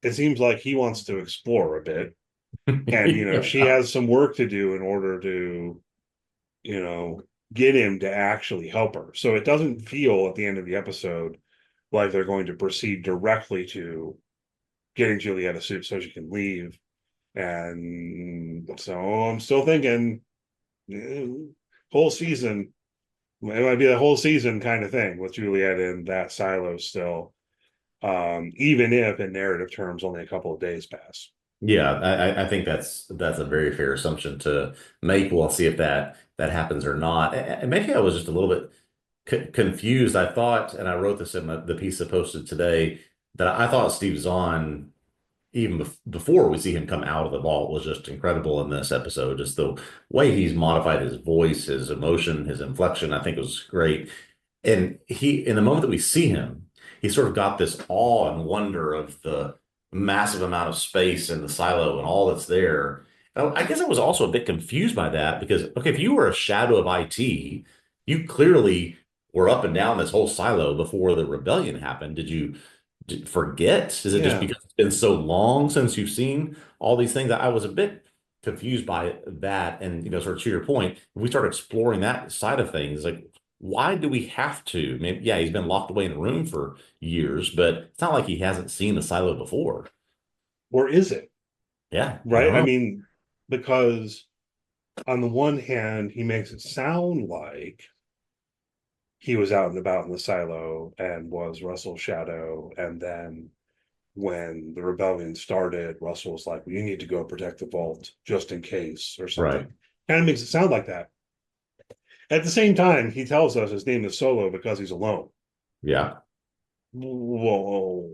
it seems like he wants to explore a bit. And, she has some work to do in order to, get him to actually help her. So it doesn't feel at the end of the episode like they're going to proceed directly to getting Juliet a suit so she can leave. And so I'm still thinking, whole season, it might be the whole season kind of thing with Juliet in that silo still, even if in narrative terms only a couple of days pass. Yeah, I think that's a very fair assumption to make. We'll see if that happens or not. And maybe I was just a little bit confused. I thought, and I wrote this in the piece I posted today, that I thought Steve Zahn, even before we see him come out of the vault, was just incredible in this episode. Just the way he's modified his voice, his emotion, his inflection, I think was great. And in the moment that we see him, he sort of got this awe and wonder of the massive amount of space in the silo and all that's there. I guess I was also a bit confused by that because, okay, if you were a shadow of IT, you clearly were up and down this whole silo before the rebellion happened. Did you forget? Is it just because it's been so long since you've seen all these things? I was a bit confused by that. And, sort of to your point, if we start exploring that side of things, like, why do we have to? I mean, yeah, he's been locked away in a room for years, but it's not like he hasn't seen the silo before. Or is it? Yeah. Right? I mean, because on the one hand, he makes it sound like he was out and about in the silo and was Russell's shadow. And then when the rebellion started, Russell was like, well, you need to go protect the vault just in case or something. Right. Kind of makes it sound like that. At the same time, he tells us his name is Solo because he's alone. Yeah. Well,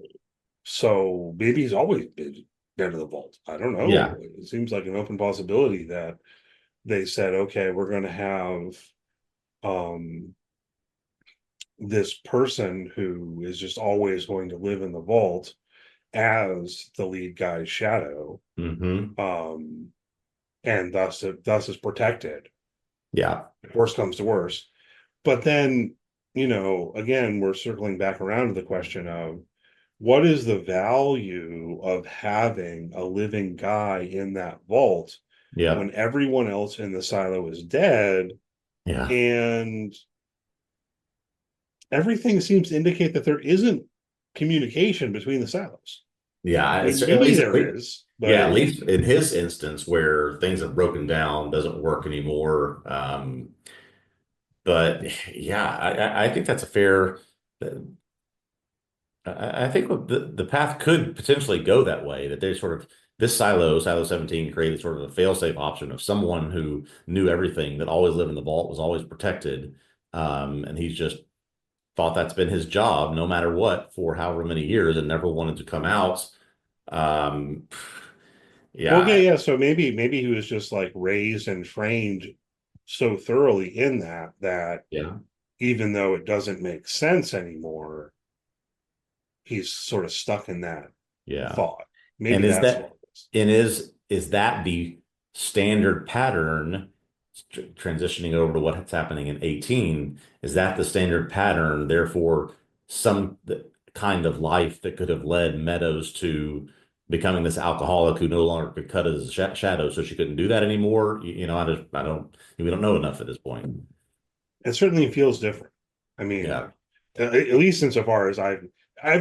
so maybe he's always been to the vault. I don't know. Yeah. It seems like an open possibility that they said, okay, we're going to have this person who is just always going to live in the vault as the lead guy's shadow, and thus is protected. Yeah. If worst comes to worst. But then, again, we're circling back around to the question of what is the value of having a living guy in that vault when everyone else in the silo is dead? Yeah. And everything seems to indicate that there isn't communication between the silos. Yeah. Maybe there is. But yeah, at least in his instance where things have broken down, doesn't work anymore. But yeah, I think that's a fair. I think the path could potentially go that way, that there's sort of this silo 17, created sort of a fail-safe option of someone who knew everything, that always lived in the vault, was always protected. And he's just thought that's been his job no matter what for however many years and never wanted to come out. Yeah. Okay, yeah. So maybe he was just like raised and trained so thoroughly in that Yeah. even though it doesn't make sense anymore, he's sort of stuck in that thought. Maybe and is that's that what it is. and is that the standard pattern transitioning over to what's happening in 18? Is that the standard pattern? Therefore, some kind of life that could have led Meadows to becoming this alcoholic who no longer could cut his shadow, so she couldn't do that anymore. We don't know enough at this point. It certainly feels different. I mean, Yeah. at least insofar as I've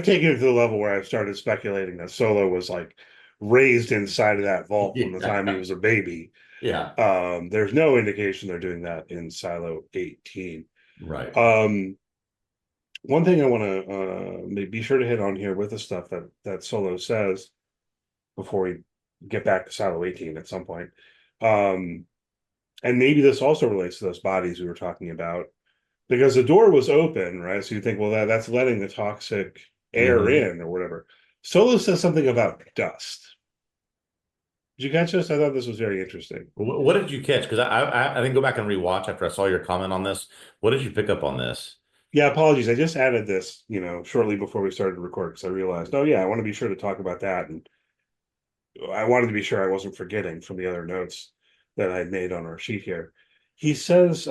taken it to the level where I've started speculating that Solo was like raised inside of that vault from the time he was a baby. Yeah. There's no indication they're doing that in Silo 18. Right. One thing I want to be sure to hit on here with the stuff that Solo says before we get back to Silo 18 at some point. And maybe this also relates to those bodies we were talking about, because the door was open, right? So you think, well, that's letting the toxic air in or whatever. Solo says something about dust. Did you catch this? I thought this was very interesting. What did you catch? Because I didn't go back and rewatch after I saw your comment on this. What did you pick up on this? Yeah, apologies. I just added this, shortly before we started to record because I realized, oh yeah, I want to be sure to talk about that, and I wanted to be sure I wasn't forgetting from the other notes that I'd made on our sheet here. He says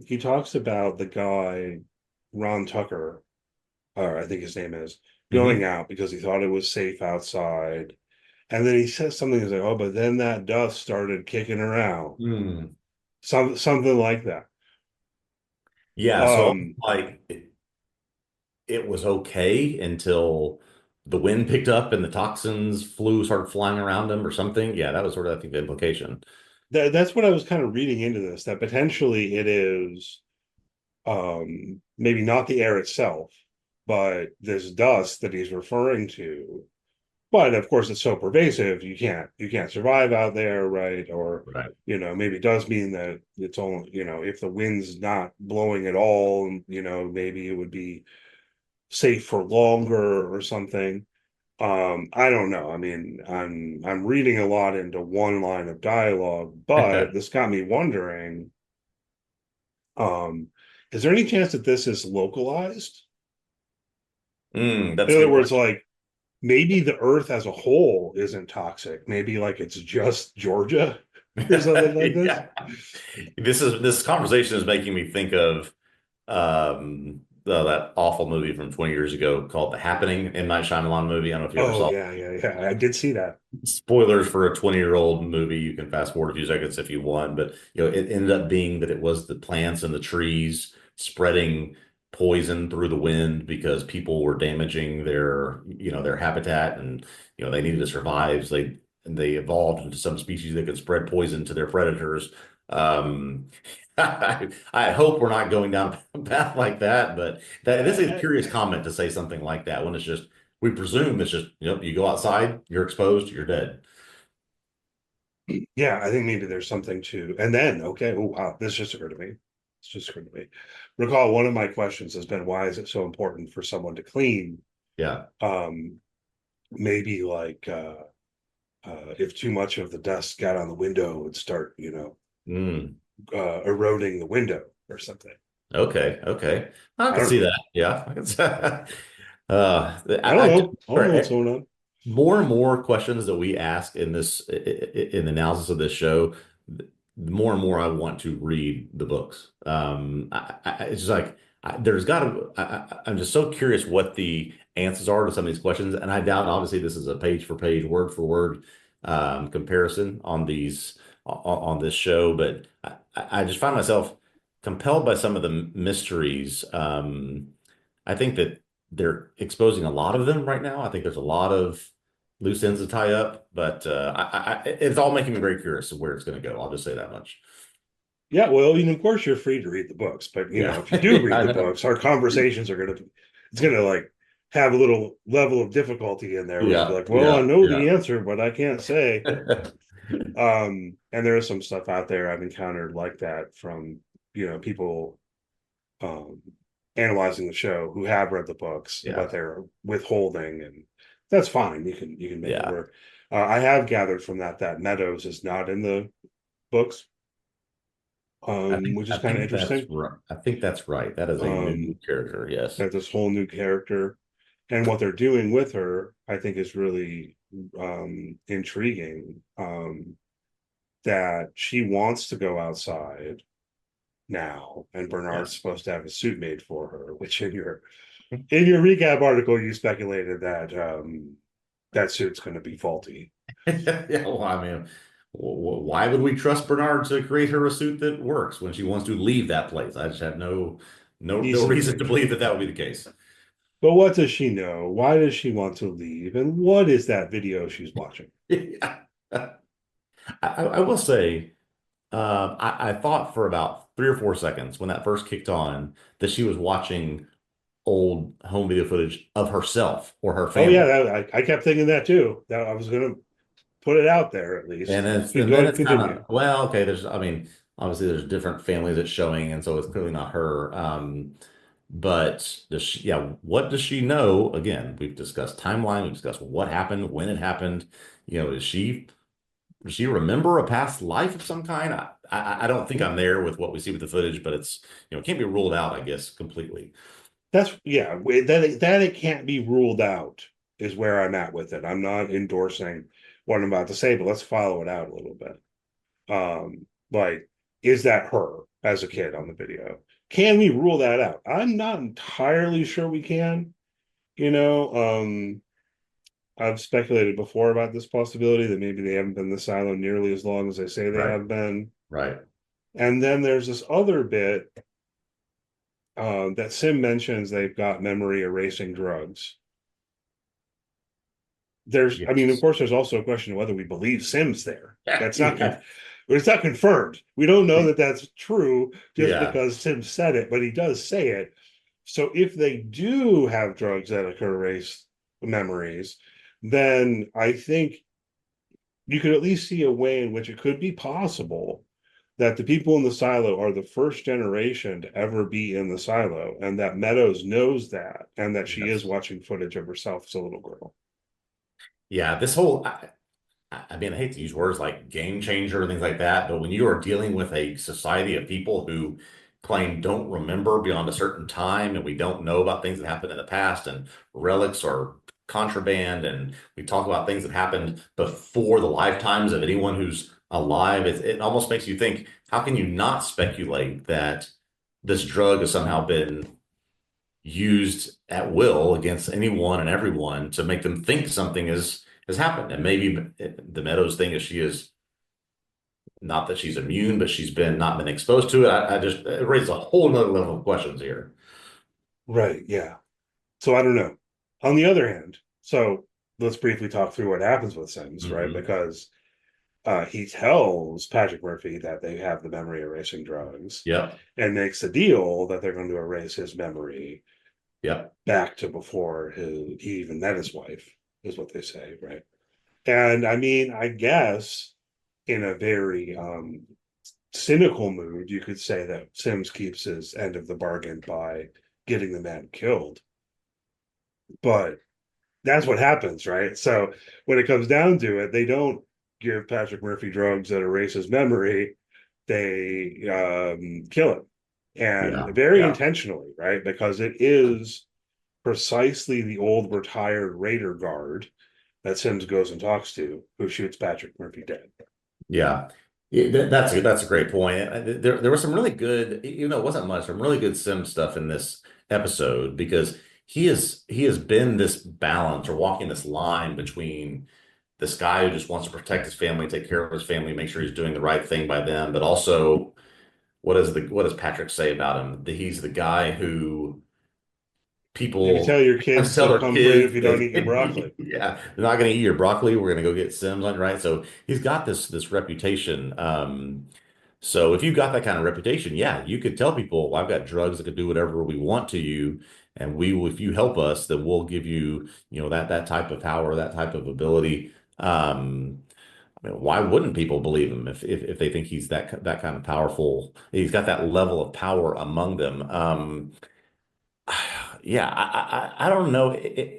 he talks about the guy Ron Tucker, or I think his name is, going out because he thought it was safe outside. And then he says something, he's like, oh, but then that dust started kicking around. Hmm. Something like that. Yeah, so Um, like it was okay until the wind picked up and the toxins started flying around him or something. Yeah, that was sort of, I think, the implication. that's what I was kind of reading into this, that potentially it is maybe not the air itself, but this dust that he's referring to. But of course, it's so pervasive, you can't survive out there, right? Or Right. maybe it does mean that it's only, if the wind's not blowing at all, maybe it would be safe for longer or something. I don't know. I mean, I'm reading a lot into one line of dialogue, but this got me wondering, um, is there any chance that this is localized? That's In a other good words, question. like maybe the earth as a whole isn't toxic. Maybe like it's just Georgia or something like this. Yeah. This conversation is making me think of that awful movie from 20 years ago called The Happening, M. Night Shyamalan movie. I don't know if you ever Oh saw yeah, yeah, yeah. I did see that. it. Spoilers for a 20-year-old movie. You can fast forward a few seconds if you want, but it ended up being that it was the plants and the trees spreading poison through the wind because people were damaging their habitat, and they needed to survive. So they evolved into some species that could spread poison to their predators. Um, I hope we're not going down a path like that, but this is a I, curious comment to say something like that when it's just we presume it's just you go outside, you're exposed, you're dead. yeah, I think maybe there's something to. And then, okay, oh wow, this just occurred to me. It's just occurred to me. Recall one of my questions has been, why is it so important for someone to clean? Yeah. Um, maybe like if too much of the dust got on the window, it would start, Mm. eroding the window or something. Okay. Okay. I I can don't see know. that. Yeah. I can see, I don't I just know. I don't know what's going on. more and more questions that we ask in the analysis of this show, the more and more I want to read the books. It's just like there's got to. I'm just so curious what the answers are to some of these questions, and I doubt obviously this is a page for page, word for word comparison on this show, but I just find myself compelled by some of the mysteries. I think that they're exposing a lot of them right now. I think there's a lot of loose ends to tie up, but it's all making me very curious of where it's going to go. I'll just say that much. Yeah, well, of course you're free to read the books, but Yeah, if you do read I the know. books, our conversations are it's gonna like have a little level of difficulty in there where you'd be Yeah, like, well, I yeah, know yeah. the answer, but I can't say. And there is some stuff out there I've encountered like that from, people um analyzing the show who have read the books, Yeah, but they're withholding, and that's fine. You can make it yeah. work. I have gathered from that Meadows is not in the books, which I is kind of think that's interesting. right. I think that's right. That is a new Um, character. Yes. that this whole new character and what they're doing with her, I think is really intriguing. That she wants to go outside now, and Yeah. Bernard's supposed to have a suit made for her, which in your recap article you speculated that that suit's going to be faulty. Yeah. Well, I mean, why would we trust Bernard to create her a suit that works when she wants to leave that place? I just have no He's reason to believe that that would be the case. But what does she know? Why does she want to leave? And what is that video she's watching? Yeah. I will say, I thought for about 3 or 4 seconds when that first kicked on that she was watching old home video footage of herself or her Oh yeah, family. I kept thinking that too. That I was going to put it out there at least. And Go then ahead, it's kind of, continue. well, okay, I mean, obviously there's different families it's showing, and so it's clearly not her. But yeah, what does she know? Again, we've discussed timeline, we've discussed what happened, when it happened. Does she remember a past life of some kind? I don't think I'm there with what we see with the footage, but it can't be ruled out, I guess, completely. That's yeah. That it can't be ruled out is where I'm at with it. I'm not endorsing what I'm about to say, but let's follow it out a little bit. Like, is that her as a kid on the video? Can we rule that out? I'm not entirely sure we can. You know, I've speculated before about this possibility that maybe they haven't been in the silo nearly as long as they say they Right. have been. Right. And then there's this other bit that Sim mentions they've got memory erasing drugs. I mean, of Yes. course, there's also a question of whether we believe Sim's there. That's not Yeah. it's not confirmed. We don't know that that's true just Yeah. because Sim said it, but he does say it. So if they do have drugs that can erase memories, then I think you could at least see a way in which it could be possible that the people in the silo are the first generation to ever be in the silo, and that Meadows knows that, and that she is Yes. watching footage of herself as a little girl. Yeah. This whole, I mean, I hate to use words like game changer and things like that, but when you are dealing with a society of people who claim don't remember beyond a certain time, and we don't know about things that happened in the past, and relics or contraband, and we talk about things that happened before the lifetimes of anyone who's alive, it almost makes you think, how can you not speculate that this drug has somehow been used at will against anyone and everyone to make them think something has happened? And maybe the Meadows thing is she is not that she's immune, but she's been not been exposed to it. I just it raises a whole nother level of questions here. Right. Yeah. So I don't know. On the other hand, so let's briefly talk through what happens with Sims, right? Hmm. Because he tells Patrick Murphy that they have the memory erasing drugs Yep. and makes a deal that they're going to erase his memory Yep. back to before he even met his wife, is what they say, right? And I mean, I guess in a very cynical mood, you could say that Sims keeps his end of the bargain by getting the man killed. But that's what happens, right? So when it comes down to it, they don't give Patrick Murphy drugs that erase his memory. They kill him, Yeah. and very Yeah. intentionally, right? Because it is precisely the old retired Raider guard that Sims goes and talks to who shoots Patrick Murphy dead. Yeah. That's a great point. There was some really good, it wasn't much, some really good sim stuff in this episode because he has been this balance or walking this line between this guy who just wants to protect his family, take care of his family, make sure he's doing the right thing by them, but also what does Patrick say about him? That he's the guy who You can people tell your have to kids tell to their come for you if kids you don't that eat your broccoli. yeah, they're not going to eat your broccoli. We're going to go get Sims on, right? So he's got this reputation. So if you've got that kind of reputation, yeah, you could tell people, well, I've got drugs that could do whatever we want to you, and we will, if you help us, then we'll give you, that type of power, that type of ability. I mean, why wouldn't people believe him if they think he's that kind of powerful? He's got that level of power among them. Yeah, I don't know.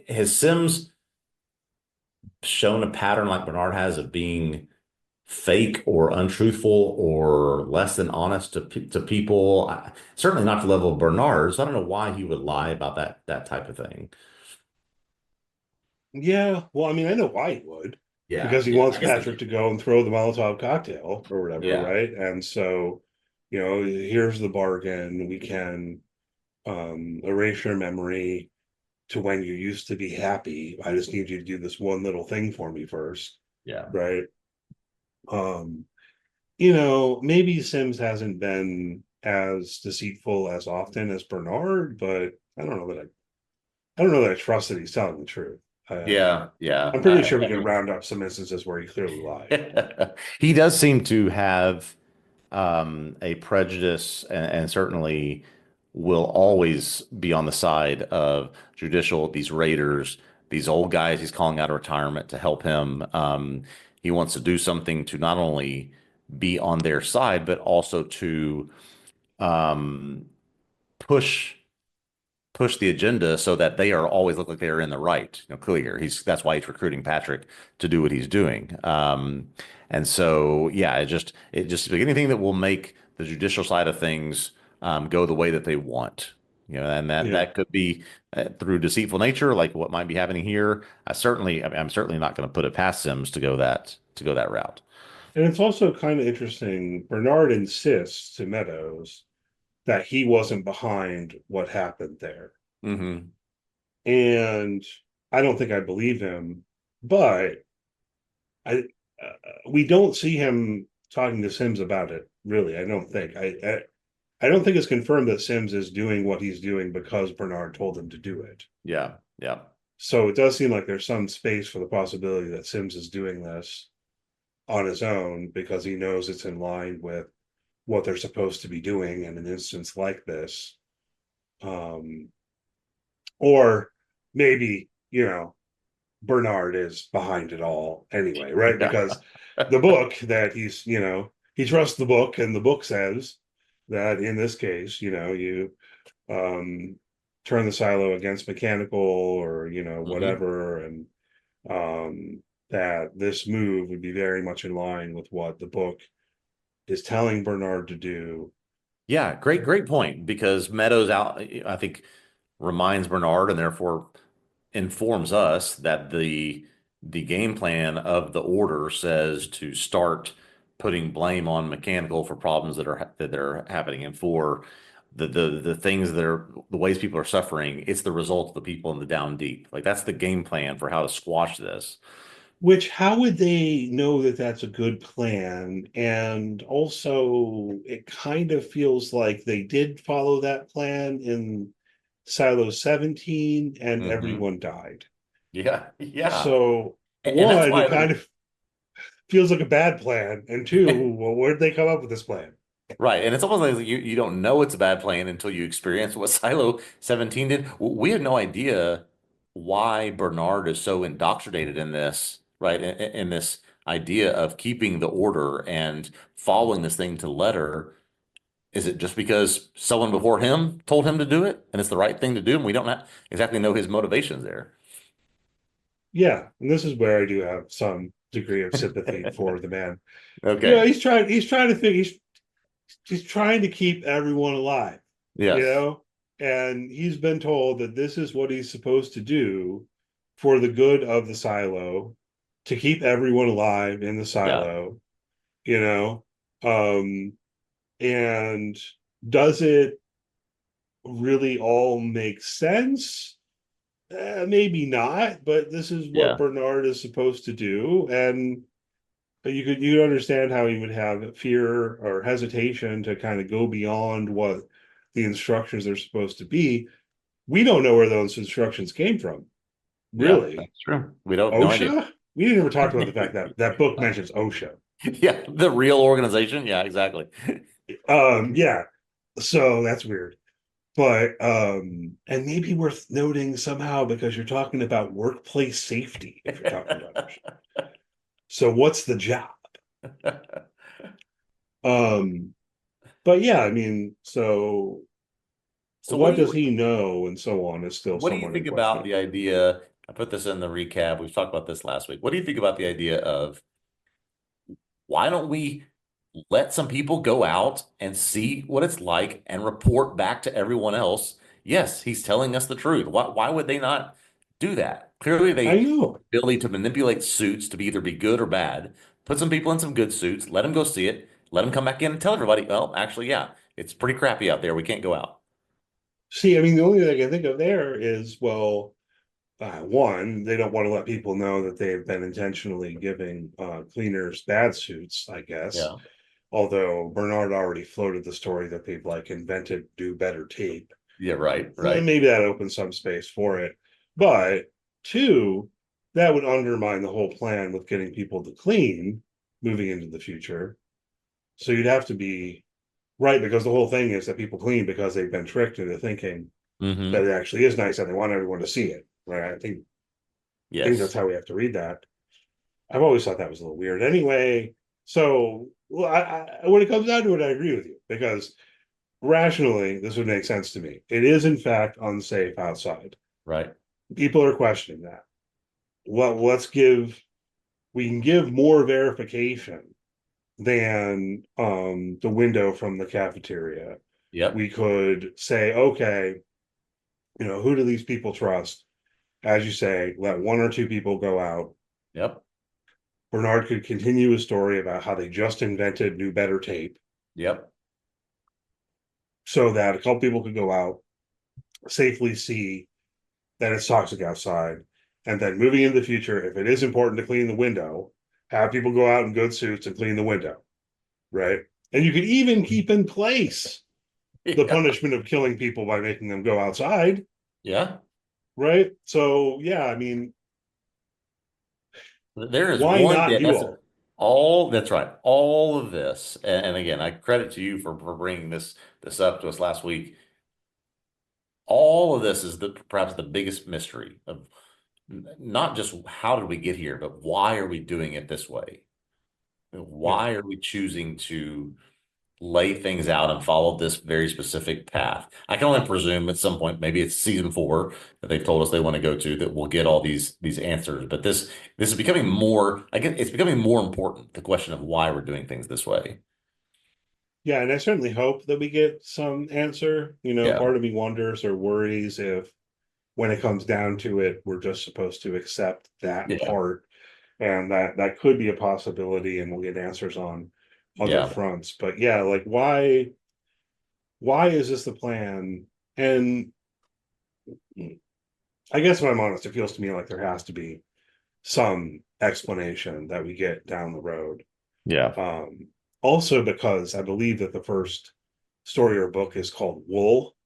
Has Sims shown a pattern like Bernard has of being fake or untruthful or less than honest to people? Certainly not to the level of Bernard. So I don't know why he would lie about that type of thing. Yeah, well, I mean, I know why he would, Yeah, because he yeah. wants I guess they Patrick do. to go and throw the Molotov cocktail or whatever, Yeah, right? And so, here's the bargain. We can erase your memory to when you used to be happy. I just need you to do this one little thing for me first, yeah. right? Um, maybe Sims hasn't been as deceitful as often as Bernard, but I don't know that I trust that he's telling the truth. Yeah, yeah. I'm pretty sure we can round up some instances where he clearly lied. He does seem to have a prejudice and certainly will always be on the side of judicial, these raiders, these old guys he's calling out of retirement to help him. He wants to do something to not only be on their side, but also to um, push push the agenda so that they are always look like they are in the right. Clear. That's why he's recruiting Patrick to do what he's doing. And so, yeah, it just like anything that will make the judicial side of things go the way that they want. And that Yeah. that could be through deceitful nature, like what might be happening here. I'm certainly not going to put it past Sims to go that route. And it's also kind of interesting. Bernard insists to Meadows that he wasn't behind what happened there. Hmm. And I don't think I believe him but I we don't see him talking to Sims about it. Really, I don't think. I don't think it's confirmed that Sims is doing what he's doing because Bernard told him to do it. Yeah. Yeah. So it does seem like there's some space for the possibility that Sims is doing this on his own because he knows it's in line with what they're supposed to be doing in an instance like this. Or maybe, Bernard is behind it all anyway, right? Yeah. Because the book that he trusts the book, and the book says that in this case, you turn the silo against mechanical or, whatever, and that this move would be very much in line with what the book is telling Bernard to do. Yeah, great point. Because Meadows out, I think, reminds Bernard and therefore informs us that the game plan of the order says to start putting blame on mechanical for problems that are happening, and for the things that are the ways people are suffering. It's the result of the people in the down deep. Like, that's the game plan for how to squash this. Which, how would they know that that's a good plan? And also, it kind of feels like they did follow that plan in Silo 17 and Hmm. everyone died. Yeah, yeah. So, And that's one, it why kind of feels like a bad plan. And two, well, where did they come up with this plan? right. And it's almost like you don't know it's a bad plan until you experience what Silo 17 did. We had no idea why Bernard is so indoctrinated in this, right? In this idea of keeping the order and following this thing to letter. Is it just because someone before him told him to do it and it's the right thing to do? And we don't exactly know his motivations there. Yeah. And this is where I do have some degree of sympathy for the man. Okay. He's trying to think, he's trying to keep everyone alive, you Yes. know, and he's been told that this is what he's supposed to do for the good of the silo, to keep everyone alive in the Yeah. silo, you know. um and does it really all make sense? Maybe not, but this is what Yeah. Bernard is supposed to do. And but you could understand how he would have fear or hesitation to kind of go beyond what the instructions are supposed to be. We don't know where those instructions came from, Yeah. really. That's true. We don't no idea. OSHA? We didn't ever talk about the fact that that book mentions OSHA. Yeah. The real organization. Yeah, exactly. Yeah. So that's weird. But and maybe worth noting somehow because you're talking about workplace safety if you're talking about OSHA. So what's the job? Um, but yeah, I mean, so So what does he know and so on is still what do you somewhat in think about question. the idea? I put this in the recap. We've talked about this last week. What do you think about the idea of why don't we let some people go out and see what it's like and report back to everyone else? Yes, he's telling us the truth. Why would they not do that? Clearly, they I have the know. ability to manipulate suits to either be good or bad. Put some people in some good suits, let them go see it, let them come back in and tell everybody, well, actually, yeah, it's pretty crappy out there. We can't go out. See, I mean, the only thing I can think of there is, well, one, they don't want to let people know that they've been intentionally giving cleaners bad suits, I guess. Yeah. Although Bernard already floated the story that they've like invented do better tape. Yeah, right, And right. maybe that opens some space for it. But two, that would undermine the whole plan with getting people to clean moving into the future. So you'd have to be right, because the whole thing is that people clean because they've been tricked into thinking that Hmm. it actually is nice and they want everyone to see it. Right. I think that's Yes. how we have to read that. I've always thought that was a little weird. Anyway, so well, when it comes down to it, I agree with you because rationally, this would make sense to me. It is in fact unsafe outside. Right. People are questioning that. Well, we can give more verification than the window from the cafeteria. Yep. We could say, okay, who do these people trust? As you say, let one or two people go out. Yep. Bernard could continue his story about how they just invented new, better tape Yep. so that a couple people could go out, safely see that it's toxic outside, And then moving into the future, if it is important to clean the window, have people go out in good suits and clean the window, right? And you could even keep in place the punishment of killing people by making them go outside. Yeah. Right. So, yeah, I mean, There is why one not day. do That's right. All of this. And again, I credit to you for bringing this up to us last week. All of this is perhaps the biggest mystery of not just how did we get here, but why are we doing it this way? Why are we choosing to lay things out and follow this very specific path? I can only presume at some point, maybe it's season 4 that they've told us they want to go to, that we'll get all these answers. But this is becoming more, again, it's becoming more important, the question of why we're doing things this way. Yeah, and I certainly hope that we get some answer. Yeah. Part of me wonders or worries if when it comes down to it, we're just supposed to accept that Yeah. part. And that could be a possibility, and we'll get answers on other fronts. But yeah, like why is this the plan? And I guess if I'm honest, it feels to me like there has to be some explanation that we get down the road. Yeah. Also because I believe that the first story or book is called Wool,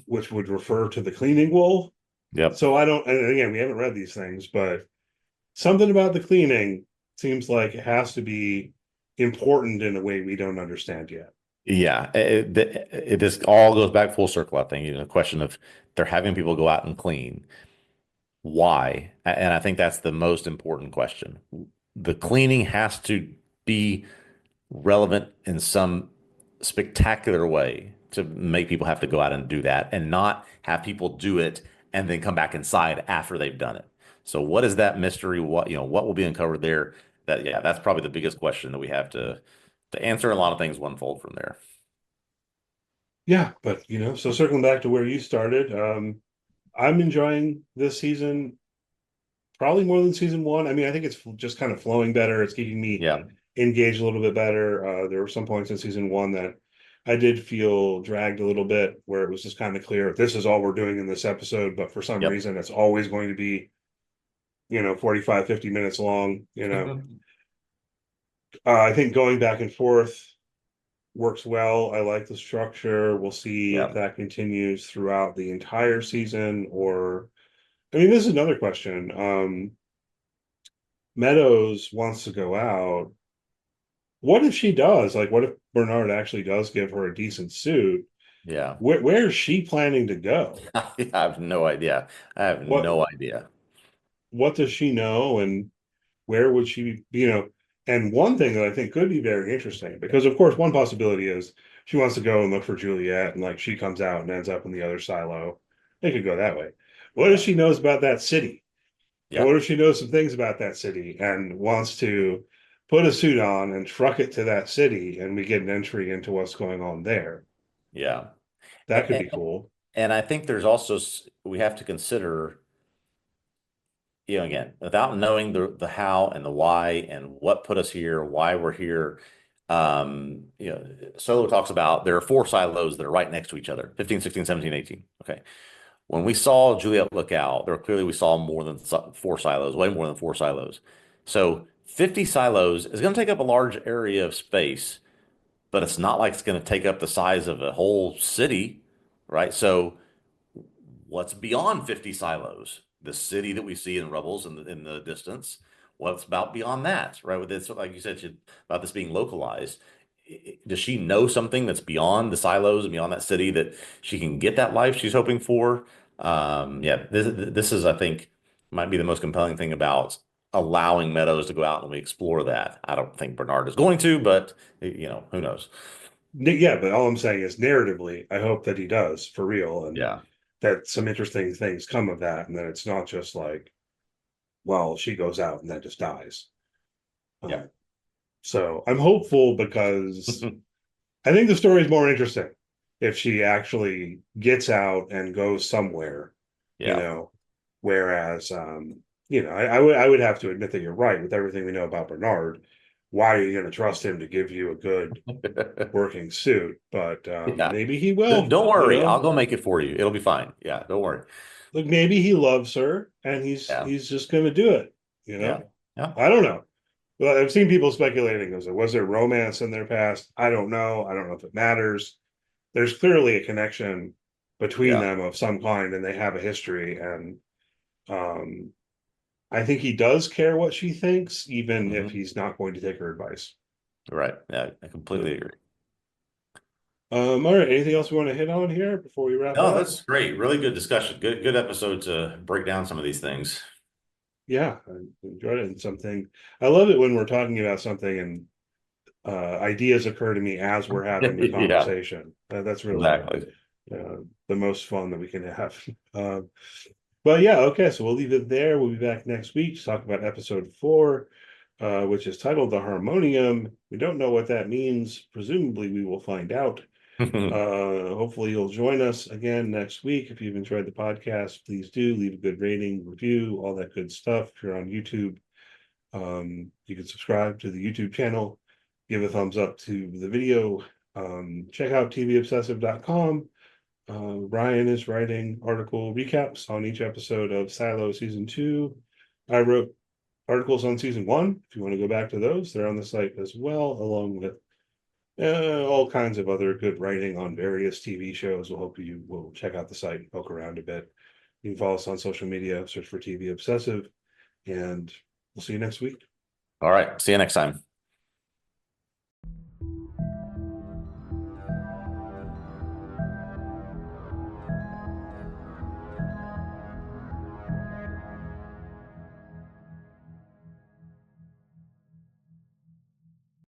which would refer to the cleaning wool. Yep. So I don't, and again, we haven't read these things, but something about the cleaning seems like it has to be important in a way we don't understand yet. Yeah, it just all goes back full circle, I think. The question of they're having people go out and clean. Why? And I think that's the most important question. The cleaning has to be relevant in some spectacular way to make people have to go out and do that and not have people do it and then come back inside after they've done it. So what is that mystery? What will be uncovered there? That's probably the biggest question that we have to answer. A lot of things will unfold from there. Yeah, but so circling back to where you started, I'm enjoying this season probably more than season 1. I mean, I think it's just kind of flowing better. It's keeping me engaged a little bit better. There were some points in season 1 that I did feel dragged a little bit, where it was just kind of clear this is all we're doing in this episode, but for some reason it's always going to be 45, 50 minutes long. I think going back and forth works well. I like the structure. We'll see if that continues throughout the entire season, or I mean, this is another question. Meadows wants to go out. What if she does? Like, what if Bernard actually does give her a decent suit? Yeah. Where is she planning to go? I have no idea. I have no idea. What does she know, and where would she be? And one thing that I think could be very interesting, because of course, one possibility is she wants to go and look for Juliet, and like she comes out and ends up in the other silo. They could go that way. What if she knows about that city? And what if she knows some things about that city and wants to put a suit on and truck it to that city, and we get an entry into what's going on there? Yeah. That could be cool. And I think there's also, we have to consider, again, without knowing the how and the why and what put us here, why we're here. Solo talks about there are 4 silos that are right next to each other, 15, 16, 17, 18. Okay. When we saw Juliet look out, we saw more than 4 silos, way more than 4 silos. So 50 silos is going to take up a large area of space, but it's not like it's going to take up the size of a whole city, right? So what's beyond 50 silos? The city that we see in Rebels in the distance. What's about beyond that, right? With this, like you said, about this being localized. Does she know something that's beyond the silos and beyond that city that she can get that life she's hoping for? This is, I think, might be the most compelling thing about allowing Meadows to go out and we explore that. I don't think Bernard is going to, but who knows? Yeah, but all I'm saying is narratively, I hope that he does for real, and that some interesting things come of that, and that it's not just like, well, she goes out and then just dies. So I'm hopeful, because I think the story is more interesting if she actually gets out and goes somewhere. Whereas I would have to admit that you're right with everything we know about Bernard. Why are you going to trust him to give you a good working suit? But maybe he will. Don't worry. I'll go make it for you. It'll be fine. Yeah, don't worry. Like maybe he loves her and he's just going to do it. You know, I don't know. Well, I've seen people speculating. Was there romance in their past? I don't know. I don't know if it matters. There's clearly a connection between them of some kind, and they have a history. And I think he does care what she thinks, even if he's not going to take her advice. Right. Yeah, I completely agree. All right. Anything else we want to hit on here before we wrap up? No, that's great. Really good discussion. Good episode to break down some of these things. Yeah, I enjoyed it. And I love it when we're talking about something and ideas occur to me as we're having the conversation. That's really the most fun that we can have. But yeah, okay, so we'll leave it there. We'll be back next week to talk about episode 4, which is titled The Harmonium. We don't know what that means. Presumably we will find out. Hopefully you'll join us again next week. If you've enjoyed the podcast, please do leave a good rating, review, all that good stuff. If you're on YouTube, you can subscribe to the YouTube channel, give a thumbs up to the video. Check out TVObscast.com. Ryan is writing article recaps on each episode of Silo Season 2. I wrote articles on Season 1. If you want to go back to those, they're on the site as well, along with all kinds of other good writing on various TV shows. We'll hope you will check out the site and poke around a bit. You can follow us on social media, search for TV Obsessive, and we'll see you next week. All right. See you next time.